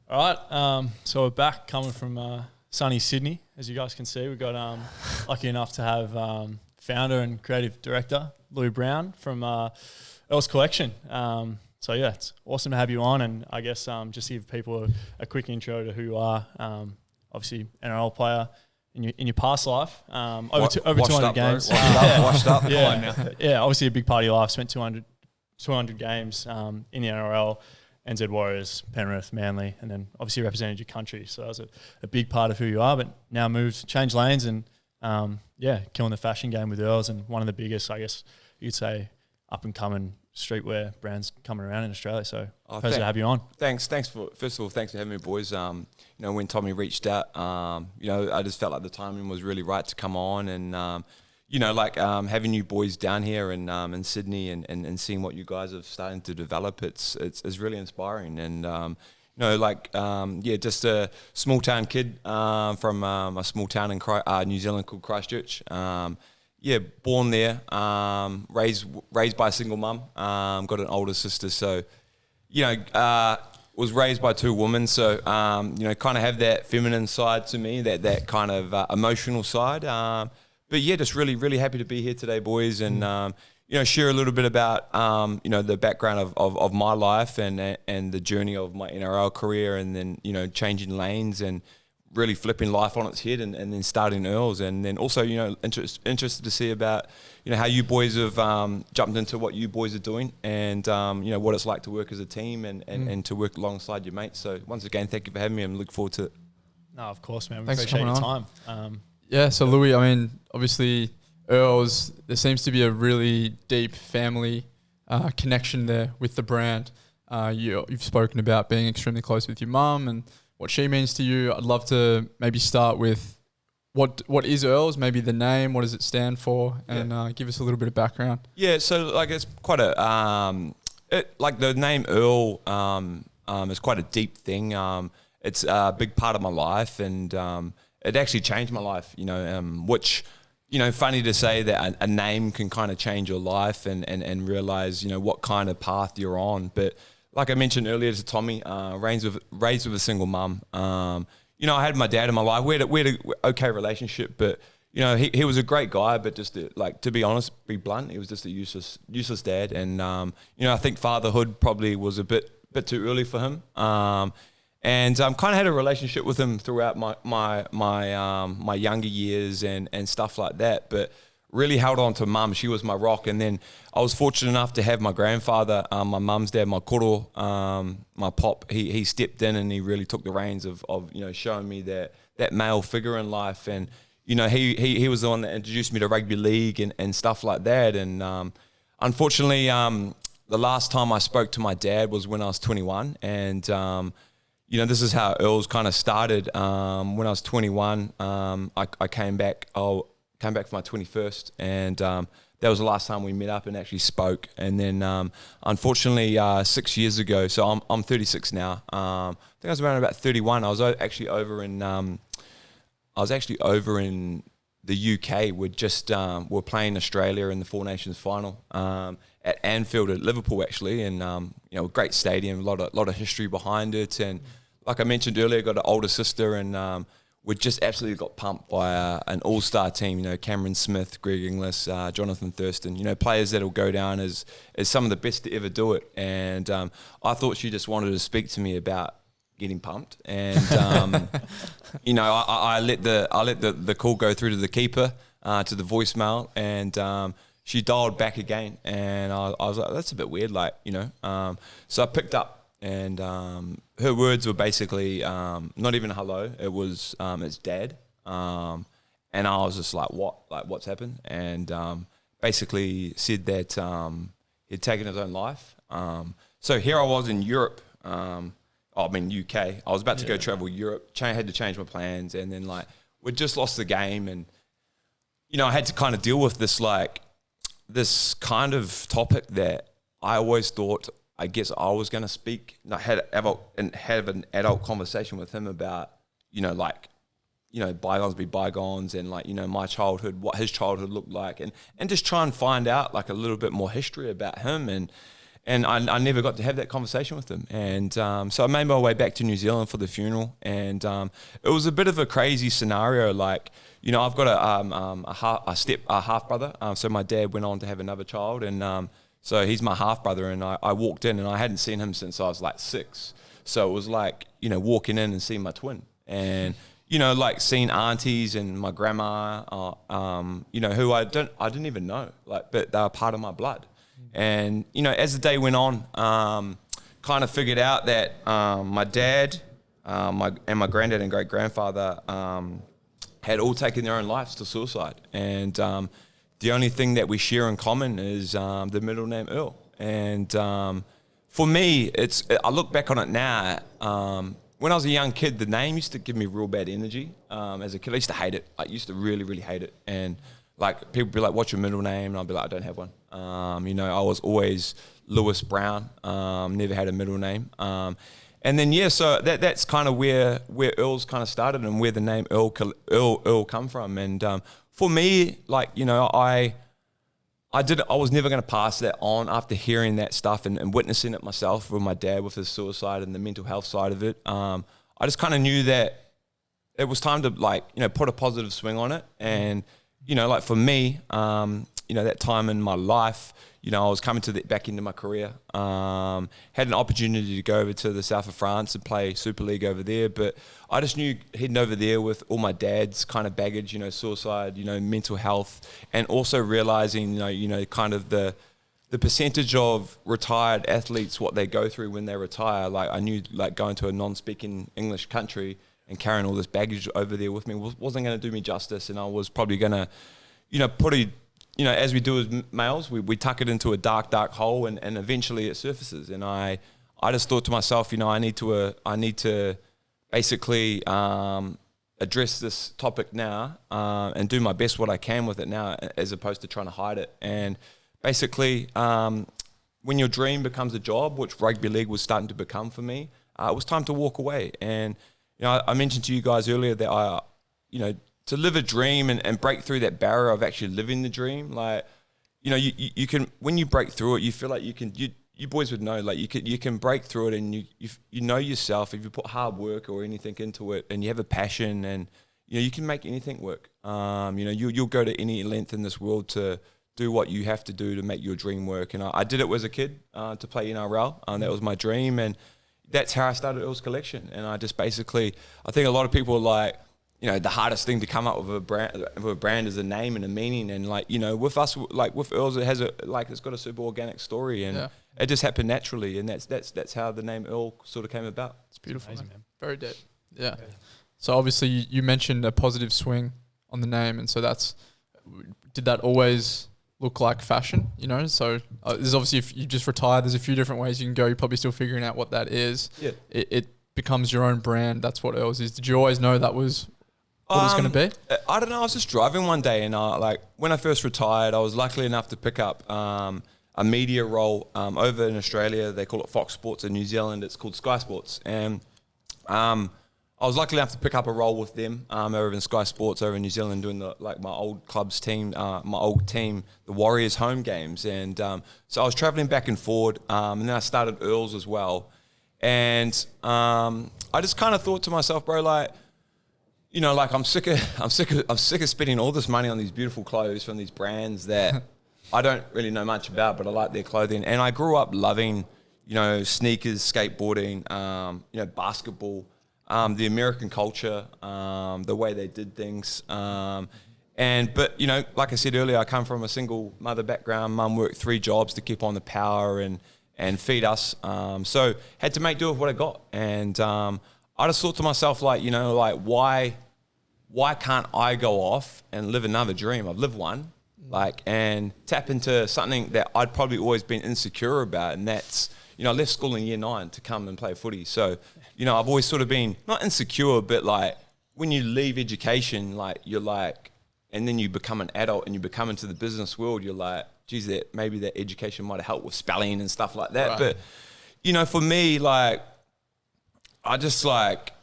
All right, so we're back coming from sunny Sydney. As you guys can see, we've got lucky enough to have founder and creative director Lewi Brown from Earls Collection. So yeah, it's awesome to have you on, and I guess just give people a quick intro to who you are. Obviously, NRL player in your past life, over 200 games. Washed up. Yeah, obviously a big part of your life. Spent 200 games in the NRL. NZ Warriors, Penrith, Manly, and then obviously represented your country. So that was a big part of who you are, but now changed lanes and, killing the fashion game with Earls, and one of the biggest, I guess you'd say, up-and-coming streetwear brands coming around in Australia. So pleasure to have you on. Thanks for having me, boys. When Tommy reached out, I just felt like the timing was really right to come on, and having you boys down here in Sydney and seeing what you guys are starting to develop, it's really inspiring. And just a small town kid from a small town in New Zealand called Christchurch. Born there, raised by a single mum. Got an older sister, so was raised by two women. So kind of have that feminine side to me, that kind of emotional side. But yeah, just really happy to be here today, boys, and share a little bit about the background of my life and the journey of my NRL career, and then changing lanes and really flipping life on its head, and then starting Earls, and then also interested to see about how you boys have jumped into what you boys are doing, and what it's like to work as a team and to work alongside your mates. So once again, thank you for having me, and look forward to it. No, of course, man. We Thanks appreciate your for time. Yeah, so Lewi, I mean, obviously Earls, there seems to be a really deep family connection there with the brand. You've spoken about being extremely close with your mum and what she means to you. I'd love to maybe start with what is Earls, maybe the name, what does it stand for, and give us a little bit of background. Yeah, so it's quite a the name Earl is quite a deep thing. It's a big part of my life, and it actually changed my life, which, funny to say that a name can kind of change your life and realize, what kind of path you're on. But like I mentioned earlier to Tommy, raised with a single mum. I had my dad in my life. We had a okay relationship, but, he was a great guy, but just to be honest, be blunt, he was just a useless dad. And, I think fatherhood probably was a bit too early for him. And kind of had a relationship with him throughout my younger years and stuff like that. But really held on to mum. She was my rock. And then I was fortunate enough to have my grandfather, my mum's dad, my koro, my pop. He stepped in and he really took the reins of showing me that male figure in life. And he was the one that introduced me to rugby league and stuff like that. And unfortunately, the last time I spoke to my dad was when I was 21, and this is how Earls kind of started. When I was 21, I came back for my 21st, and that was the last time we met up and actually spoke. And then, unfortunately, 6 years ago, so I'm 36 now. I think I was around about 31. I was actually over in the UK. We're playing Australia in the Four Nations final at Anfield at Liverpool, actually, and a great stadium, a lot of history behind it. And like I mentioned earlier, I got an older sister, and we just absolutely got pumped by an all-star team. Cameron Smith, Greg Inglis, Jonathan Thurston. Players that'll go down as some of the best to ever do it. And I thought she just wanted to speak to me about getting pumped, and I let the call go through to the keeper, to the voicemail, and she dialed back again, and I was like, that's a bit weird, so I picked up, and her words were basically not even hello, it was it's dad, and I was just like, what's happened? And basically said that he'd taken his own life. So here I was in Europe, UK. I was about to go travel Europe. Had to change my plans, and then we'd just lost the game, and I had to kind of deal with this kind of topic that I always thought, I guess I was going to speak. Have an adult conversation with him about, bygones be bygones, and my childhood, what his childhood looked like, and just try and find out a little bit more history about him, and And I never got to have that conversation with them. And so I made my way back to New Zealand for the funeral. And it was a bit of a crazy scenario. Like, you know, I've got a half brother. So my dad went on to have another child. And so he's my half brother. And I walked in and I hadn't seen him since I was like 6. So it was like, you know, walking in and seeing my twin. And, you know, like seeing aunties and my grandma, you know, who I didn't even know, like, but they were part of my blood. And, you know, as the day went on, kind of figured out that my dad, my granddad and great-grandfather had all taken their own lives to suicide. And the only thing that we share in common is the middle name Earl. And for me, I look back on it now. When I was a young kid, the name used to give me real bad energy. As a kid, I used to hate it. I used to really, really hate it. And like people would be like, "What's your middle name?" And I'd be like, "I don't have one." You know, I was always Lewis Brown. Never had a middle name. And then so that's kind of where Earls kind of started and where the name Earl come from. And for me, like, you know, I was never going to pass that on after hearing that stuff and witnessing it myself with my dad with his suicide and the mental health side of it. I just kind of knew that it was time to, like, you know, put a positive swing on it. And, you know, like for me, you know, that time in my life, you know, I was coming back into my career. Had an opportunity to go over to the south of France and play Super League over there, but I just knew heading over there with all my dad's kind of baggage, you know, suicide, you know, mental health, and also realizing, you know, kind of the percentage of retired athletes, what they go through when they retire. Like, I knew, like, going to a non-speaking English country and carrying all this baggage over there with me wasn't going to do me justice, and I was probably going to, you know, you know, as we do as males, we tuck it into a dark hole, and eventually it surfaces. And I just thought to myself, you know, I need to basically address this topic now and do my best what I can with it now, as opposed to trying to hide it. And basically, when your dream becomes a job, which rugby league was starting to become for me, it was time to walk away. And, you know, I mentioned to you guys earlier that you know, to live a dream and break through that barrier of actually living the dream, like, you know, you can, when you break through it, you feel like you boys would know, like, you can break through it, and you know yourself, if you put hard work or anything into it, and you have a passion, and, you know, you can make anything work. You know, you'll go to any length in this world to do what you have to do to make your dream work. And I did it as a kid to play NRL, and that was my dream, and that's how I started Earls Collection. And I just basically, I think a lot of people are like, you know, the hardest thing to come up with a brand is a name and a meaning. And, like, you know, with us, like with Earls, it's got a super organic story, and it just happened naturally. And that's how the name Earl sort of came about. It's beautiful, amazing, man. Very deep. Yeah. So obviously you mentioned a positive swing on the name, and so did that always look like fashion? You know, so there's obviously, if you just retire, there's a few different ways you can go. You're probably still figuring out what that is. Yeah. It becomes your own brand. That's what Earls is. Did you always know that was what it was going to be? I don't know. I was just driving one day, and like, when I first retired, I was lucky enough to pick up a media role over in Australia. They call it Fox Sports. In New Zealand, it's called Sky Sports. And I was lucky enough to pick up a role with them over in Sky Sports over in New Zealand, doing my old club's team, the Warriors home games. And so I was traveling back and forward, and then I started Earls as well. And I just kind of thought to myself, bro, like, you know, like, I'm sick of spending all this money on these beautiful clothes from these brands that I don't really know much about, but I like their clothing. And I grew up loving, you know, sneakers, skateboarding, you know, basketball, the American culture, the way they did things. But, you know, like I said earlier, I come from a single mother background. Mum worked 3 jobs to keep on the power and feed us. So had to make do with what I got. And I just thought to myself, like, you know, like, why can't I go off and live another dream? I've lived one, like, and tap into something that I'd probably always been insecure about. And that's, you know, I left school in year 9 to come and play footy. So, you know, I've always sort of been not insecure, but, like, when you leave education, like, you're like, and then you become an adult and you become into the business world, you're like, geez, maybe that education might have helped with spelling and stuff like that. Right. But, you know, for me, like, I just, like,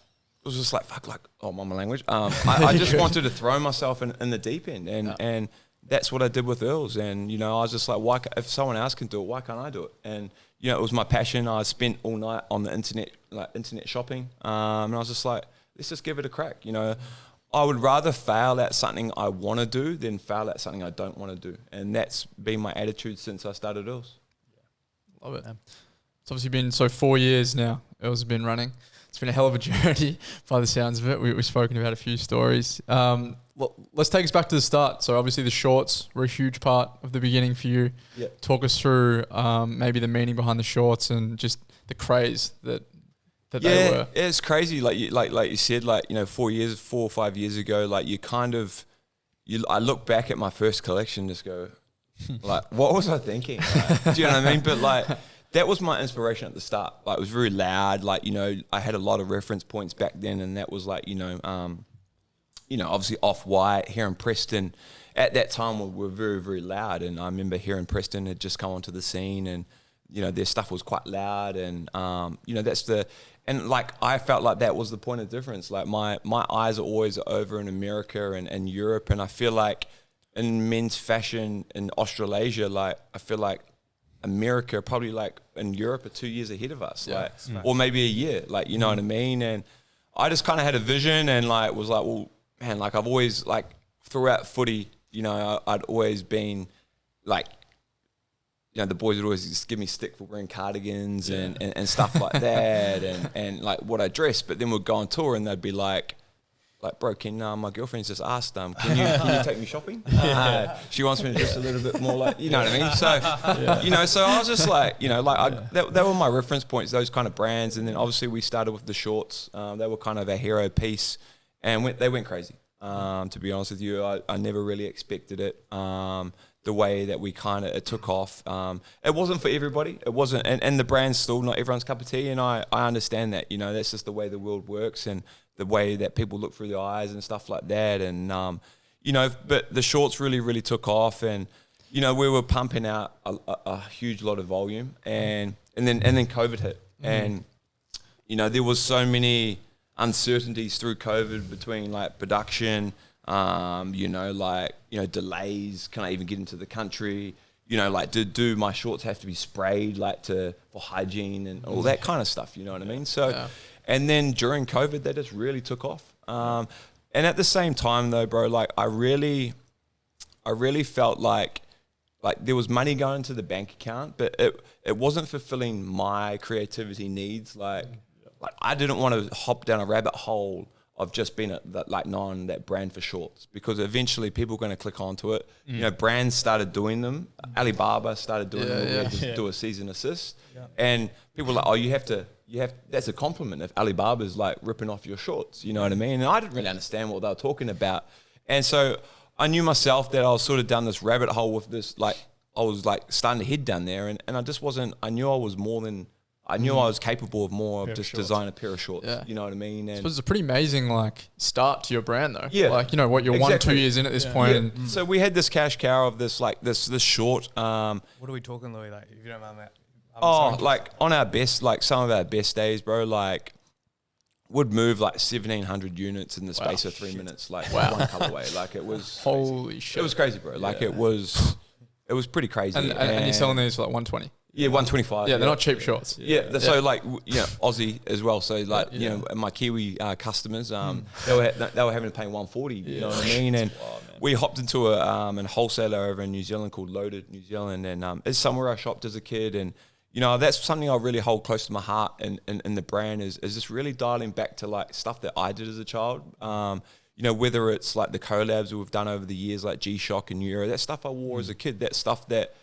it was just like, fuck, like, oh, my language. I just wanted to throw myself in the deep end. And that's what I did with Earls. And, you know, I was just like, if someone else can do it, why can't I do it? And, you know, it was my passion. I spent all night on the internet, like internet shopping. And I was just like, let's just give it a crack. You know, I would rather fail at something I want to do than fail at something I don't want to do. And that's been my attitude since I started Earls. Love it. It's obviously been 4 years now. Earls has been running. It's been a hell of a journey by the sounds of it. We've spoken about a few stories. Let's take us back to the start. So obviously the shorts were a huge part of the beginning for you. Yep. Talk us through maybe the meaning behind the shorts and just the craze that they were. Yeah, it's crazy. Like you said, like, you know, 4 or 5 years ago, like I look back at my first collection, just go, like, what was I thinking? Like, do you know what I mean? But like, that was my inspiration at the start. Like, it was very loud. Like, you know, I had a lot of reference points back then, and that was like, you know, obviously Off-White here in Preston. At that time, were very, very loud. And I remember here in Preston had just come onto the scene, and, you know, their stuff was quite loud. And, you know, and like, I felt like that was the point of difference. Like, my eyes are always over in America and Europe. And I feel like in men's fashion in Australasia, like, I feel like America probably, like, in Europe are 2 years ahead of us, like, or maybe a year, like, you know what I mean? And I just kind of had a vision and, like, was like, well, man, like, I've always, like, throughout footy, you know, I'd always been, like, you know, the boys would always just give me stick for wearing cardigans and stuff like that and like what I dress. But then we'd go on tour and they'd be like, bro, can my girlfriend's just asked, can you take me shopping? She wants me to dress a little bit more like, you know what I mean? So, you know, so I was just like, you know, like, that were my reference points, those kind of brands. And then obviously we started with the shorts. They were kind of a hero piece, and they went crazy. To be honest with you, I never really expected it. The way that it took off. It wasn't for everybody. It wasn't, and the brand's still not everyone's cup of tea. And I understand that, you know, that's just the way the world works and the way that people look through the eyes and stuff like that. And, you know, but the shorts really, really took off, and, you know, we were pumping out a huge lot of volume, and then COVID hit. And, you know, there was so many uncertainties through COVID between, like, production, you know, like, you know, delays, can I even get into the country, you know, like, do my shorts have to be sprayed, like, for hygiene and all that kind of stuff, you know what I mean? So, and then during COVID, that just really took off. And at the same time though, bro, like, I really felt like there was money going to the bank account, but it wasn't fulfilling my creativity needs. Like I didn't want to hop down a rabbit hole of just being that brand for shorts, because eventually people are going to click onto it. You know, brands started doing them. Alibaba started doing them. We had to do a season assist, and people were like, oh, you have to. That's a compliment if Alibaba's like ripping off your shorts. You know what I mean? And I didn't really understand what they were talking about, and so I knew myself that I was sort of down this rabbit hole with this. Like, I was like starting to head down there, and I just wasn't. I knew I was more than. I knew I was capable of more of just design a pair of shorts. Yeah. You know what I mean? And so it's a pretty amazing, like, start to your brand though. Yeah. Like, you know what, you're 1-2 years in at this point. Yeah. And so we had this cash cow of this, like, this short. What are we talking, Lewi? Like, if you don't mind that. Like, on our best, like, some of our best days, bro, like, would move like 1,700 units in the space of 3 minutes, like, one colorway. Like, it was holy crazy. shit. It was crazy, bro. Like, it was pretty crazy. And you're selling these for like 120. Yeah, 125. Yeah, they're not cheap shorts. Yeah, so like, you know, Aussie as well. So like, you know, my Kiwi customers, they were having to pay 140. You know what I mean? And we hopped into a wholesaler over in New Zealand called Loaded New Zealand, and it's somewhere I shopped as a kid. And, you know, that's something I really hold close to my heart. And the brand is just really dialing back to like stuff that I did as a child. You know, whether it's like the collabs we've done over the years, like G-Shock and Euro, that stuff I wore as a kid, that stuff that,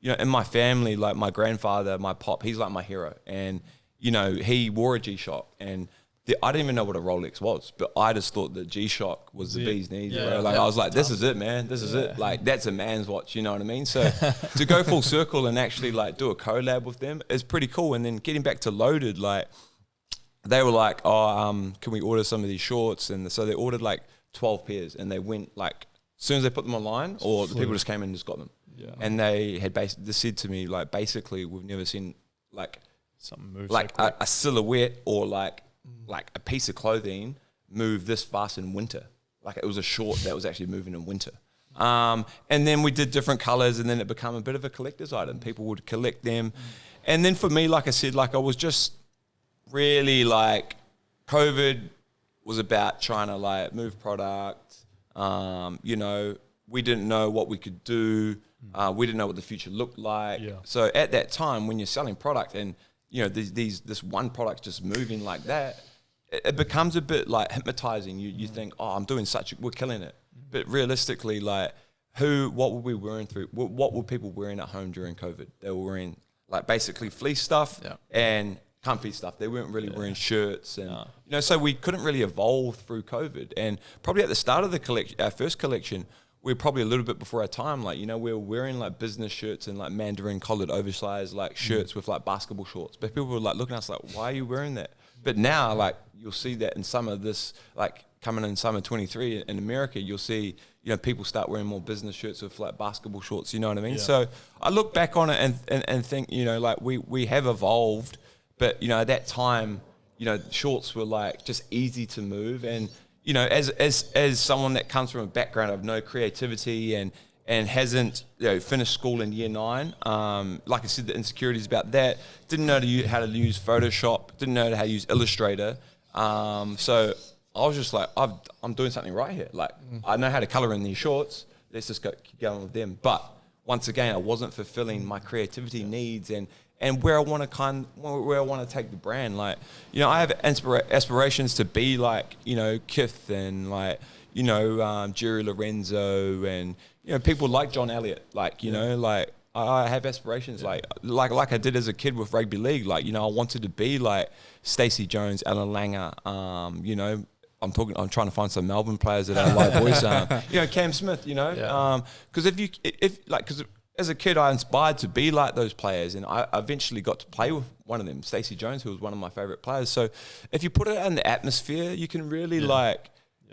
you know, in my family, like my grandfather, my pop, he's like my hero. And, you know, he wore a G-Shock, and I didn't even know what a Rolex was, but I just thought that G-Shock was the bee's knees, bro. Like, I was like, this is it, man. This is it. Like, that's a man's watch, you know what I mean? So to go full circle and actually like do a collab with them is pretty cool. And then getting back to Loaded, like, they were like, oh, can we order some of these shorts? And so they ordered like 12 pairs, and they went like, as soon as they put them online, or the people just came in and just got them. Yeah. And they had basically said to me, like, basically, we've never seen like something move like so a silhouette or like a piece of clothing move this fast in winter. Like, it was a short that was actually moving in winter. And then we did different colors, and then it became a bit of a collector's item. People would collect them. And then for me, like I said, like I was just really like, COVID was about trying to like move product. You know, we didn't know what we could do. We didn't know what the future looked like. Yeah. So at that time, when you're selling product and, you know, this one product just moving like that, it becomes a bit like hypnotizing. You think, oh, I'm doing we're killing it. But realistically, like, what were we wearing what were people wearing at home during COVID? They were wearing like basically fleece stuff and comfy stuff. They weren't really wearing shirts, and you know, so we couldn't really evolve through COVID. And probably at the start of the collection, our first collection, we were probably a little bit before our time. Like, you know, we were wearing like business shirts and like Mandarin collared oversized like shirts with like basketball shorts. But people were like looking at us like, why are you wearing that? But now, like, you'll see that in summer this, like coming in summer 23 in America, you'll see, you know, people start wearing more business shirts with like basketball shorts, you know what I mean? Yeah. So I look back on it and think, you know, like we have evolved, but, you know, at that time, you know, shorts were like just easy to move. And, you know, as someone that comes from a background of no creativity and hasn't, you know, finished school in year 9, like I said, the insecurities about that, didn't know how to use Photoshop, didn't know how to use Illustrator. So I was just like, I'm doing something right here. Like, I know how to color in these shorts. Let's just keep going with them. But once again, I wasn't fulfilling my creativity needs and where I want to take the brand. Like, you know, I have aspirations to be like, you know, Kith and like, you know, Jerry Lorenzo and, you know, people like John Elliott. Like, you know, like I have aspirations like I did as a kid with rugby league. Like, you know, I wanted to be like Stacey Jones, Alan Langer, you know, I'm trying to find some Melbourne players that I like voice. You know, Cam Smith, you know, because because as a kid, I inspired to be like those players, and I eventually got to play with one of them, Stacey Jones, who was one of my favorite players. So if you put it in the atmosphere, you can really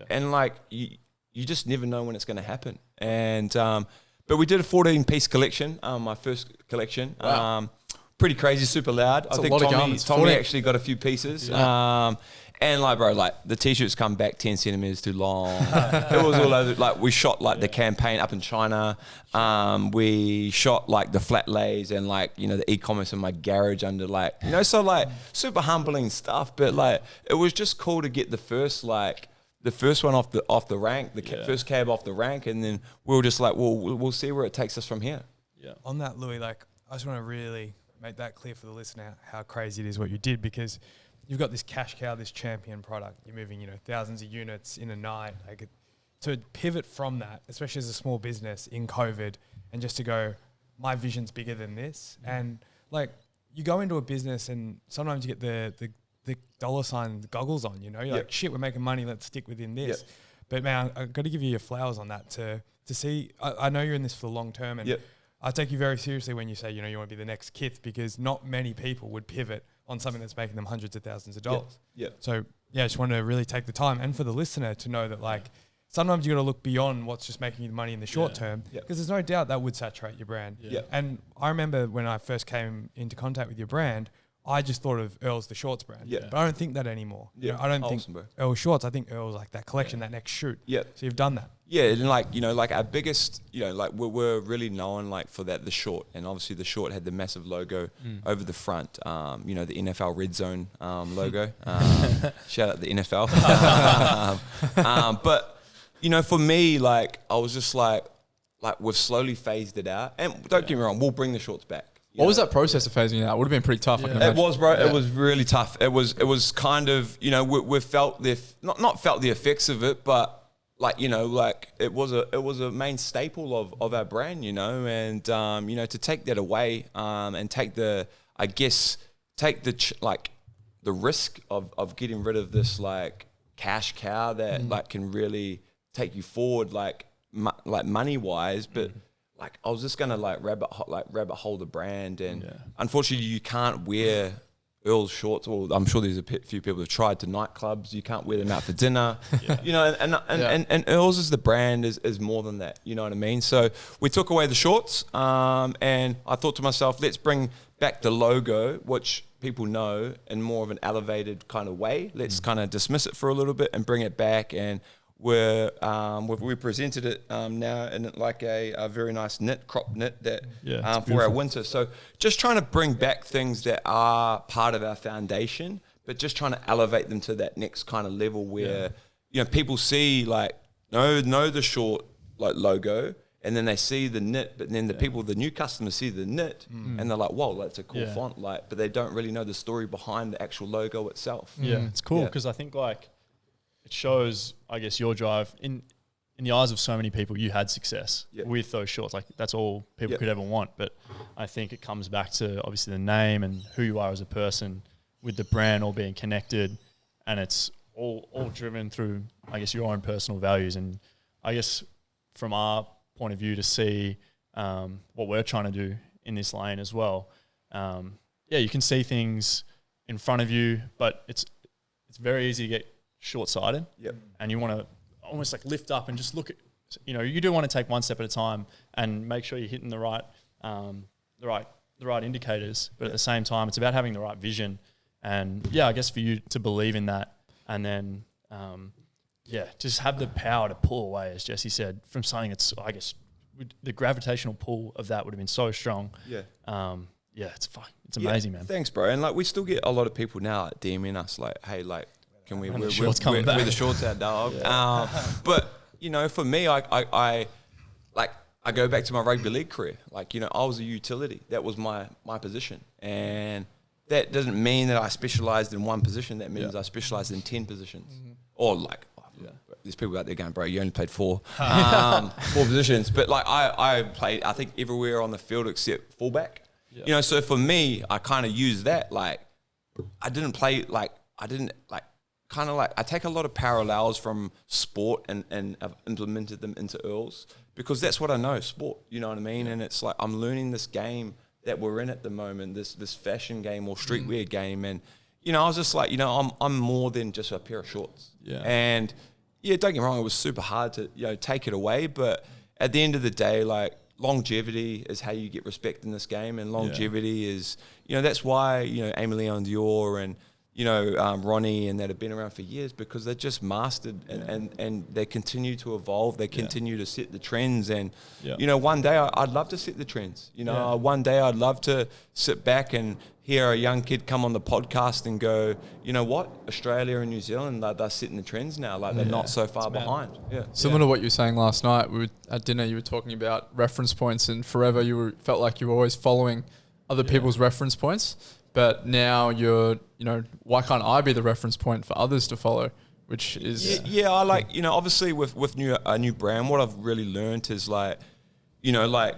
and like you just never know when it's going to happen. And but we did a 14-piece collection, my first collection. Wow. Pretty crazy, super loud. That's I think Tommy actually got a few pieces. Yeah. And like, bro, like the t-shirts come back 10 centimeters too long. It was all over. Like, we shot like the campaign up in China. We shot like the flat lays and like, you know, the e-commerce in my garage under like, you know, so like super humbling stuff. But like, it was just cool to get the first one off the rank, first cab off the rank, and then we were just like, we'll see where it takes us from here. Yeah. On that, Lewi, like, I just want to really make that clear for the listener how crazy it is what you did, because you've got this cash cow, this champion product. You're moving, you know, thousands of units in a night. Like, to pivot from that, especially as a small business in COVID, and just to go, my vision's bigger than this. And like, you go into a business and sometimes you get the dollar sign goggles on, you know, you're like, shit, we're making money, let's stick within this. But man, I've got to give you your flowers on that to see. I know you're in this for the long term, and I take you very seriously when you say, you know, you want to be the next Kith, because not many people would pivot on something that's making them hundreds of thousands of dollars. So yeah, I just want to really take the time, and for the listener to know that like, sometimes you got to look beyond what's just making you the money in the short term, because there's no doubt that would saturate your brand. And I remember when I first came into contact with your brand, I just thought of Earls, the shorts brand. But I don't think that anymore. You know, I don't think Earls shorts. I think Earls like that collection, that next shoot. So you've done that. And like, you know, like our biggest, you know, like we're really known like for that, the short, and obviously the short had the massive logo over the front, you know, the NFL Red Zone logo. Shout out the NFL. But, you know, for me, like, I was just like we've slowly phased it out. And don't get me wrong, we'll bring the shorts back. What was that process of phasing it out? It would have been pretty tough. I can imagine. It was, bro. It was really tough. It was kind of, you know, we felt not felt the effects of it, but like, you know, like it was a main staple of our brand, you know, and you know, to take that away and take the risk of getting rid of this like cash cow that like can really take you forward like money wise, but like I was just gonna like rabbit hole the brand, and unfortunately you can't wear Earls shorts. Well, I'm sure there's a few people who've tried to nightclubs. You can't wear them out for dinner, you know. And Earls as the brand is more than that. You know what I mean? So we took away the shorts, and I thought to myself, let's bring back the logo, which people know, in more of an elevated kind of way. Let's kind of dismiss it for a little bit and bring it back. And where we presented it now in like a very nice crop knit that for our winter. So just trying to bring back things that are part of our foundation, but just trying to elevate them to that next kind of level where people see like know the short like logo, and then they see the knit, but then the new customers see the knit and they're like, whoa, that's a cool font, like, but they don't really know the story behind the actual logo itself. It's cool because I think like it shows, I guess, your drive in the eyes of so many people. You had success with those shorts. Like that's all people could ever want. But I think it comes back to obviously the name and who you are as a person with the brand all being connected, and it's all driven through, I guess, your own personal values. And I guess from our point of view to see what we're trying to do in this lane as well. You can see things in front of you, but it's very easy to get short-sighted, and you want to almost like lift up and just look at, you do want to take one step at a time and make sure you're hitting the right indicators, but at the same time, it's about having the right vision, and I guess for you to believe in that, and then just have the power to pull away, as Jesse said, from something that's, I guess, the gravitational pull of that would have been so strong. It's amazing, man. Thanks, bro. And like we still get a lot of people now like, DMing us like, hey, like, can we wear the shorts out, dog? But for me, I go back to my rugby league career. Like, I was a utility. That was my position, and that doesn't mean that I specialized in one position. That means I specialized in 10 positions, or like. There's people out there going, bro, you only played 4 positions. But like I played, I think, everywhere on the field except fullback. So for me, I kind of use that. Like I take a lot of parallels from sport and I've implemented them into Earls because that's what I know, sport, you know what I mean? And it's like I'm learning this game that we're in at the moment, this fashion game or streetwear game. And, I was just like, I'm more than just a pair of shorts. And don't get me wrong, it was super hard to, take it away. But at the end of the day, like longevity is how you get respect in this game. And longevity is, that's why, Amy Leon Dior and, Ronnie and that have been around for years because they're just mastered and they continue to evolve. They continue to set the trends. And, one day I'd love to set the trends. One day I'd love to sit back and hear a young kid come on the podcast and go, you know what, Australia and New Zealand, they're setting the trends now. Like they're not so far behind. Similar to what you were saying last night, at dinner you were talking about reference points, and forever felt like you were always following other people's reference points. But now you're, why can't I be the reference point for others to follow? Which is I like, obviously with a new brand, what I've really learned is like, like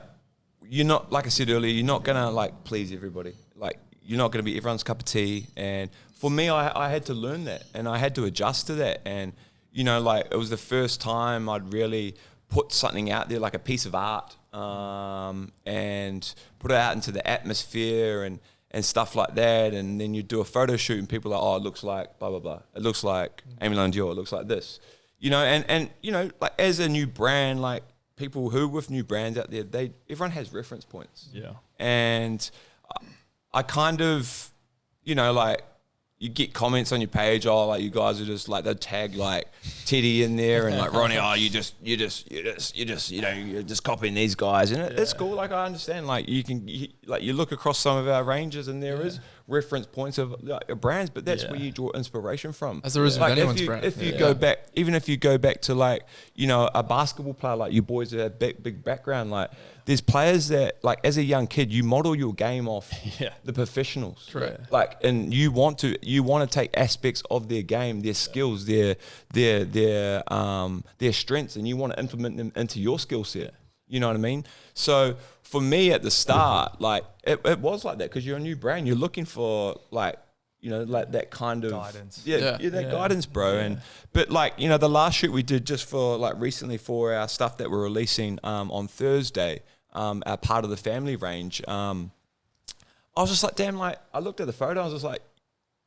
you're not, like I said earlier, you're not gonna like please everybody. Like you're not gonna be everyone's cup of tea. And for me, I had to learn that and I had to adjust to that. And like it was the first time I'd really put something out there, like a piece of art, and put it out into the atmosphere and stuff like that, and then you do a photo shoot and people are like, oh, it looks like blah, blah, blah. It looks like Amy Lone Dior, it looks like this. And like as a new brand, like people who with new brands out there, everyone has reference points. And I kind of, like you get comments on your page, oh, like you guys are just like, they'll tag like Teddy in there and like Ronnie, oh, you're just copying these guys. And it's cool. Like I understand, like you look across some of our ranges and there is reference points of like, brands, but that's where you draw inspiration from. As there is with anyone's brand. If you go back, even if you go back to like, a basketball player, like you boys that have big background, like there's players that like as a young kid, you model your game off the professionals. Correct. Like, and you want to take aspects of their game, their skills, their strengths, and you want to implement them into your skill set. You know what I mean? So for me at the start, like it was like that because you're a new brand. You're looking for like, like that kind of guidance. Guidance, bro. And but like, the last shoot we did just for like recently for our stuff that we're releasing on Thursday, our part of the family range. I was just like, damn, like I looked at the photo, I was just like,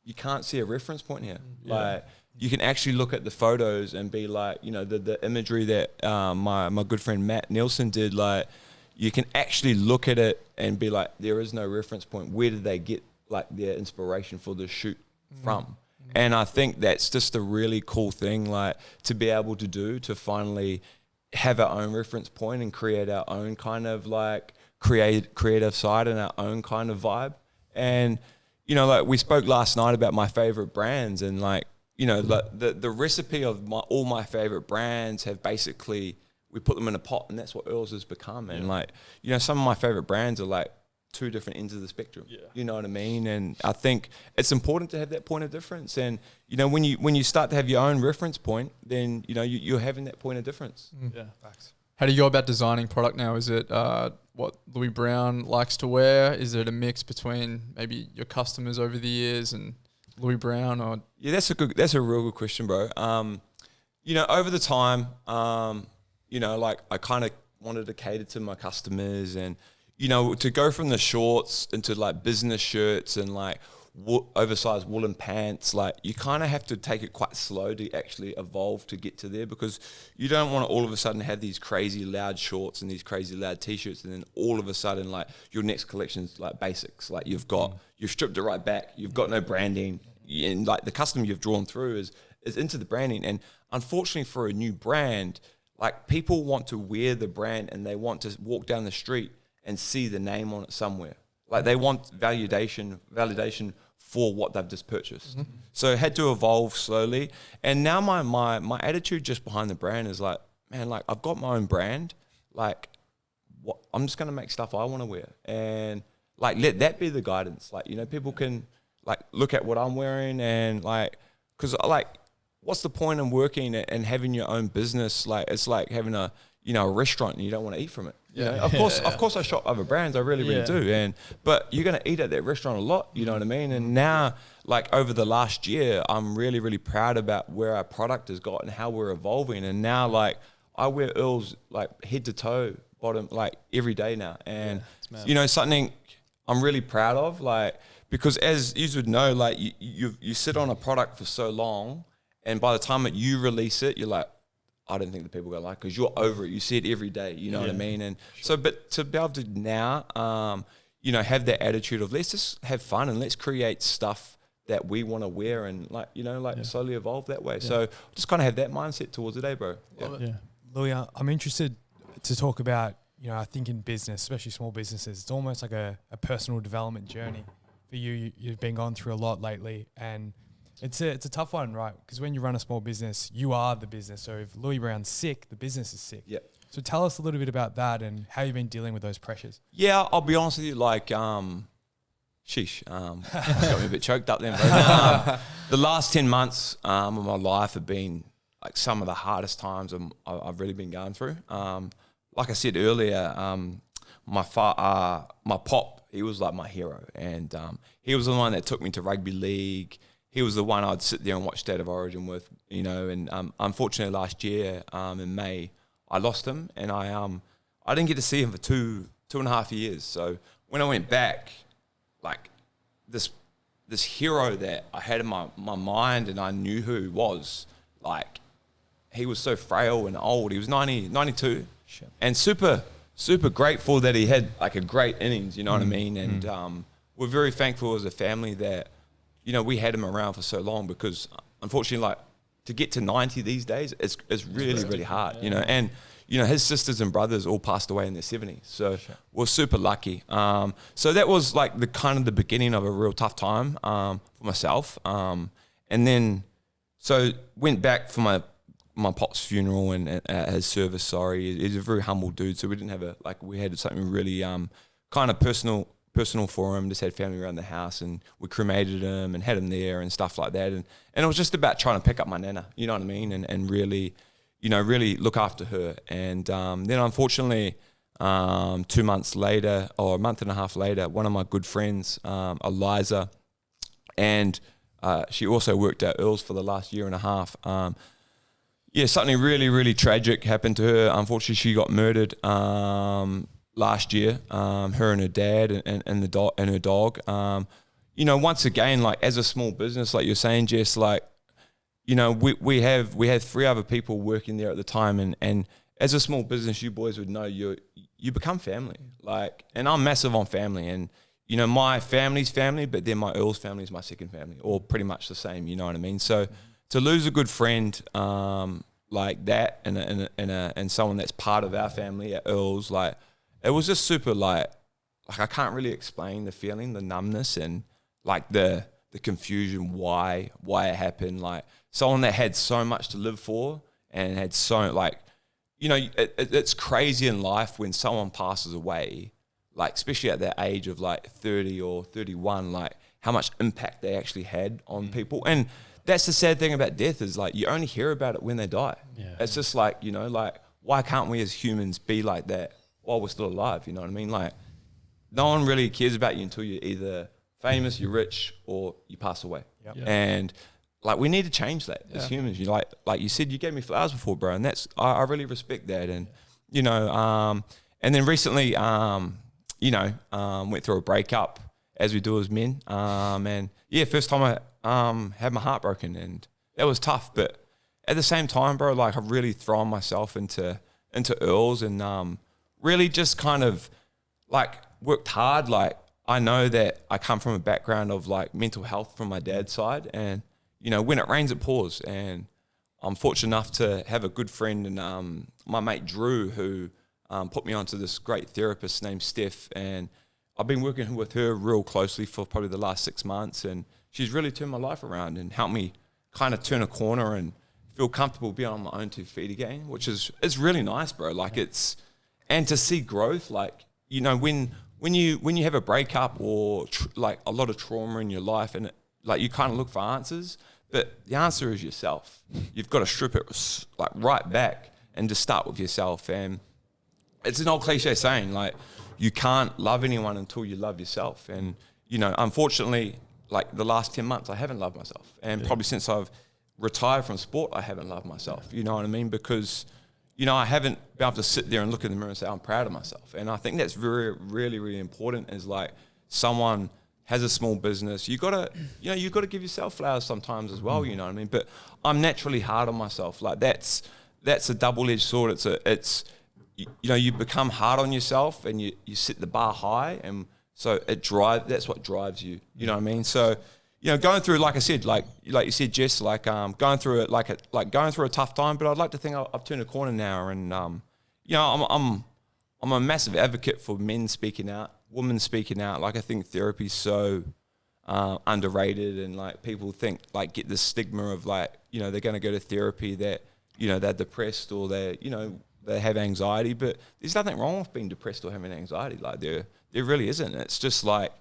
you can't see a reference point here. Like you can actually look at the photos and be like, the imagery that my good friend Matt Nielsen did, like you can actually look at it and be like, there is no reference point. Where did they get like their inspiration for the shoot from? And I think that's just a really cool thing, like to be able to do, to finally have our own reference point and create our own kind of like creative side and our own kind of vibe. And, you know, like we spoke last night about my favorite brands, and like, you know, the recipe of all my favorite brands have basically, we put them in a pot, and that's what Earls has become. And like, you know, some of my favorite brands are like two different ends of the spectrum. Yeah. You know what I mean? And I think it's important to have that point of difference. And, you know, when you start to have your own reference point, then, you know, you're having that point of difference. Yeah. Facts. How do you go about designing product now? Is it what Louis Brown likes to wear? Is it a mix between maybe your customers over the years and Louis Brown? Or yeah, that's a real good question, bro. You know, over the time, you know, like I kind of wanted to cater to my customers, and, you know, to go from the shorts into like business shirts and like oversized woolen pants, like you kind of have to take it quite slow to actually evolve to get to there, because you don't want to all of a sudden have these crazy loud shorts and these crazy loud t-shirts, and then all of a sudden like your next collection's like basics, like you've stripped it right back, you've got no branding, and like the custom you've drawn through is into the branding. And unfortunately for a new brand, like people want to wear the brand and they want to walk down the street and see the name on it somewhere. Like they want validation for what they've just purchased. So it had to evolve slowly. And now my attitude just behind the brand is like, man, like I've got my own brand. Like I'm just going to make stuff I want to wear. And like, let that be the guidance. Like, you know, people can like look at what I'm wearing, and like, cause like, what's the point in working and having your own business? Like, it's like having a restaurant and you don't want to eat from it. You know? Of course I shop other brands. I really do. But you're going to eat at that restaurant a lot. You know what I mean? And now, like over the last year, I'm really, really proud about where our product has got and how we're evolving. And now, like, I wear Earls like head to toe, bottom, like every day now. And, you know, something I'm really proud of, like, because as you would know, like you sit on a product for so long, and by the time that you release it, you're like, I don't think the people are gonna like, because you're over it. You see it every day. You know what I mean? And so, but to be able to now, you know, have that attitude of let's just have fun and let's create stuff that we want to wear, and like, you know, like slowly evolve that way. So just kind of have that mindset towards the day, bro. Louis, I'm interested to talk about, you know, I think in business, especially small businesses, it's almost like a personal development journey for you. You've been going through a lot lately, and it's a tough one, right? Because when you run a small business, you are the business. So if Louis Brown's sick, the business is sick. Yeah. So tell us a little bit about that and how you've been dealing with those pressures. Yeah, I'll be honest with you, like, sheesh, got me a bit choked up then, bro. The last 10 months of my life have been like some of the hardest times I've really been going through. Like I said earlier, my pop, he was like my hero, and he was the one that took me to rugby league. He was the one I'd sit there and watch State of Origin with, you know. And unfortunately, last year in May, I lost him, and I didn't get to see him for two and a half years. So when I went back, like this hero that I had in my mind, and I knew who he was, like he was so frail and old. He was 92, and super grateful that he had like a great innings. You know what I mean? And we're very thankful as a family that, you know, we had him around for so long, because unfortunately, like to get to 90 these days, it's really hard, you know. And, you know, his sisters and brothers all passed away in their 70s. So we're super lucky. So that was like the kind of the beginning of a real tough time for myself. And then, so went back for my pop's funeral and his service, He's a very humble dude. So we didn't have we had something really kind of personal for him. Just had family around the house, and we cremated him and had him there and stuff like that. And it was just about trying to pick up my nana, you know what I mean? And really, you know, really look after her. And then unfortunately, 2 months later, or a month and a half later, one of my good friends, Eliza, and she also worked at Earls for the last year and a half. Something really tragic happened to her. Unfortunately, she got murdered last year, her and her dad and the dog and her dog. You know, once again, like as a small business, like you're saying, Jess, like, you know, we had 3 other people working there at the time, and as a small business, you boys would know you become family. Like, and I'm massive on family, and you know, my family's family, but then my Earls family is my second family, or pretty much the same. You know what I mean? So to lose a good friend like that, and someone that's part of our family at Earls, like it was just super like I can't really explain the feeling, the numbness, and like the confusion why it happened. Like someone that had so much to live for and had so like, you know, it's crazy in life when someone passes away, like especially at that age of like 30 or 31, like how much impact they actually had on people. And that's the sad thing about death is like you only hear about it when they die. Yeah. It's just like, you know, like why can't we as humans be like that while we're still alive? You know what I mean? Like no one really cares about you until you're either famous, you're rich, or you pass away. Yep. Yeah. And like we need to change that as humans. You like you said, you gave me flowers before, bro, and that's I really respect that. And you know, and then recently, you know, went through a breakup as we do as men. And yeah, first time I had my heart broken, and that was tough. But at the same time, bro, like I've really thrown myself into Earls, and really just kind of like worked hard. Like I know that I come from a background of like mental health from my dad's side, and you know, when it rains, it pours. And I'm fortunate enough to have a good friend and my mate Drew, who put me onto this great therapist named Steph. And I've been working with her real closely for probably the last 6 months. And she's really turned my life around and helped me kind of turn a corner and feel comfortable being on my own 2 feet again, which is really nice, bro. Like and to see growth, like, you know, when you have a breakup or like a lot of trauma in your life, and like you kind of look for answers, but the answer is yourself. You've got to strip it like right back and just start with yourself. And it's an old cliche saying, like, you can't love anyone until you love yourself. And, you know, unfortunately, like the last 10 months, I haven't loved myself. And probably since I've retired from sport, I haven't loved myself. You know what I mean? Because, you know, I haven't been able to sit there and look in the mirror and say, I'm proud of myself. And I think that's really, really important, is like someone has a small business, you gotta give yourself flowers sometimes as well, you know what I mean? But I'm naturally hard on myself. Like that's a double-edged sword. It's you know, you become hard on yourself and you set the bar high, and so that's what drives you. You know what I mean? So, you know, going through, like I said, like you said, Jess, like going through it, like going through a tough time, but I'd like to think I've turned a corner now, and you know, I'm a massive advocate for men speaking out, women speaking out. Like I think therapy's so underrated, and like people think, like, get this stigma of like, you know, they're going to go to therapy that, you know, they're depressed or they have anxiety, but there's nothing wrong with being depressed or having anxiety. Like there really isn't. It's just like,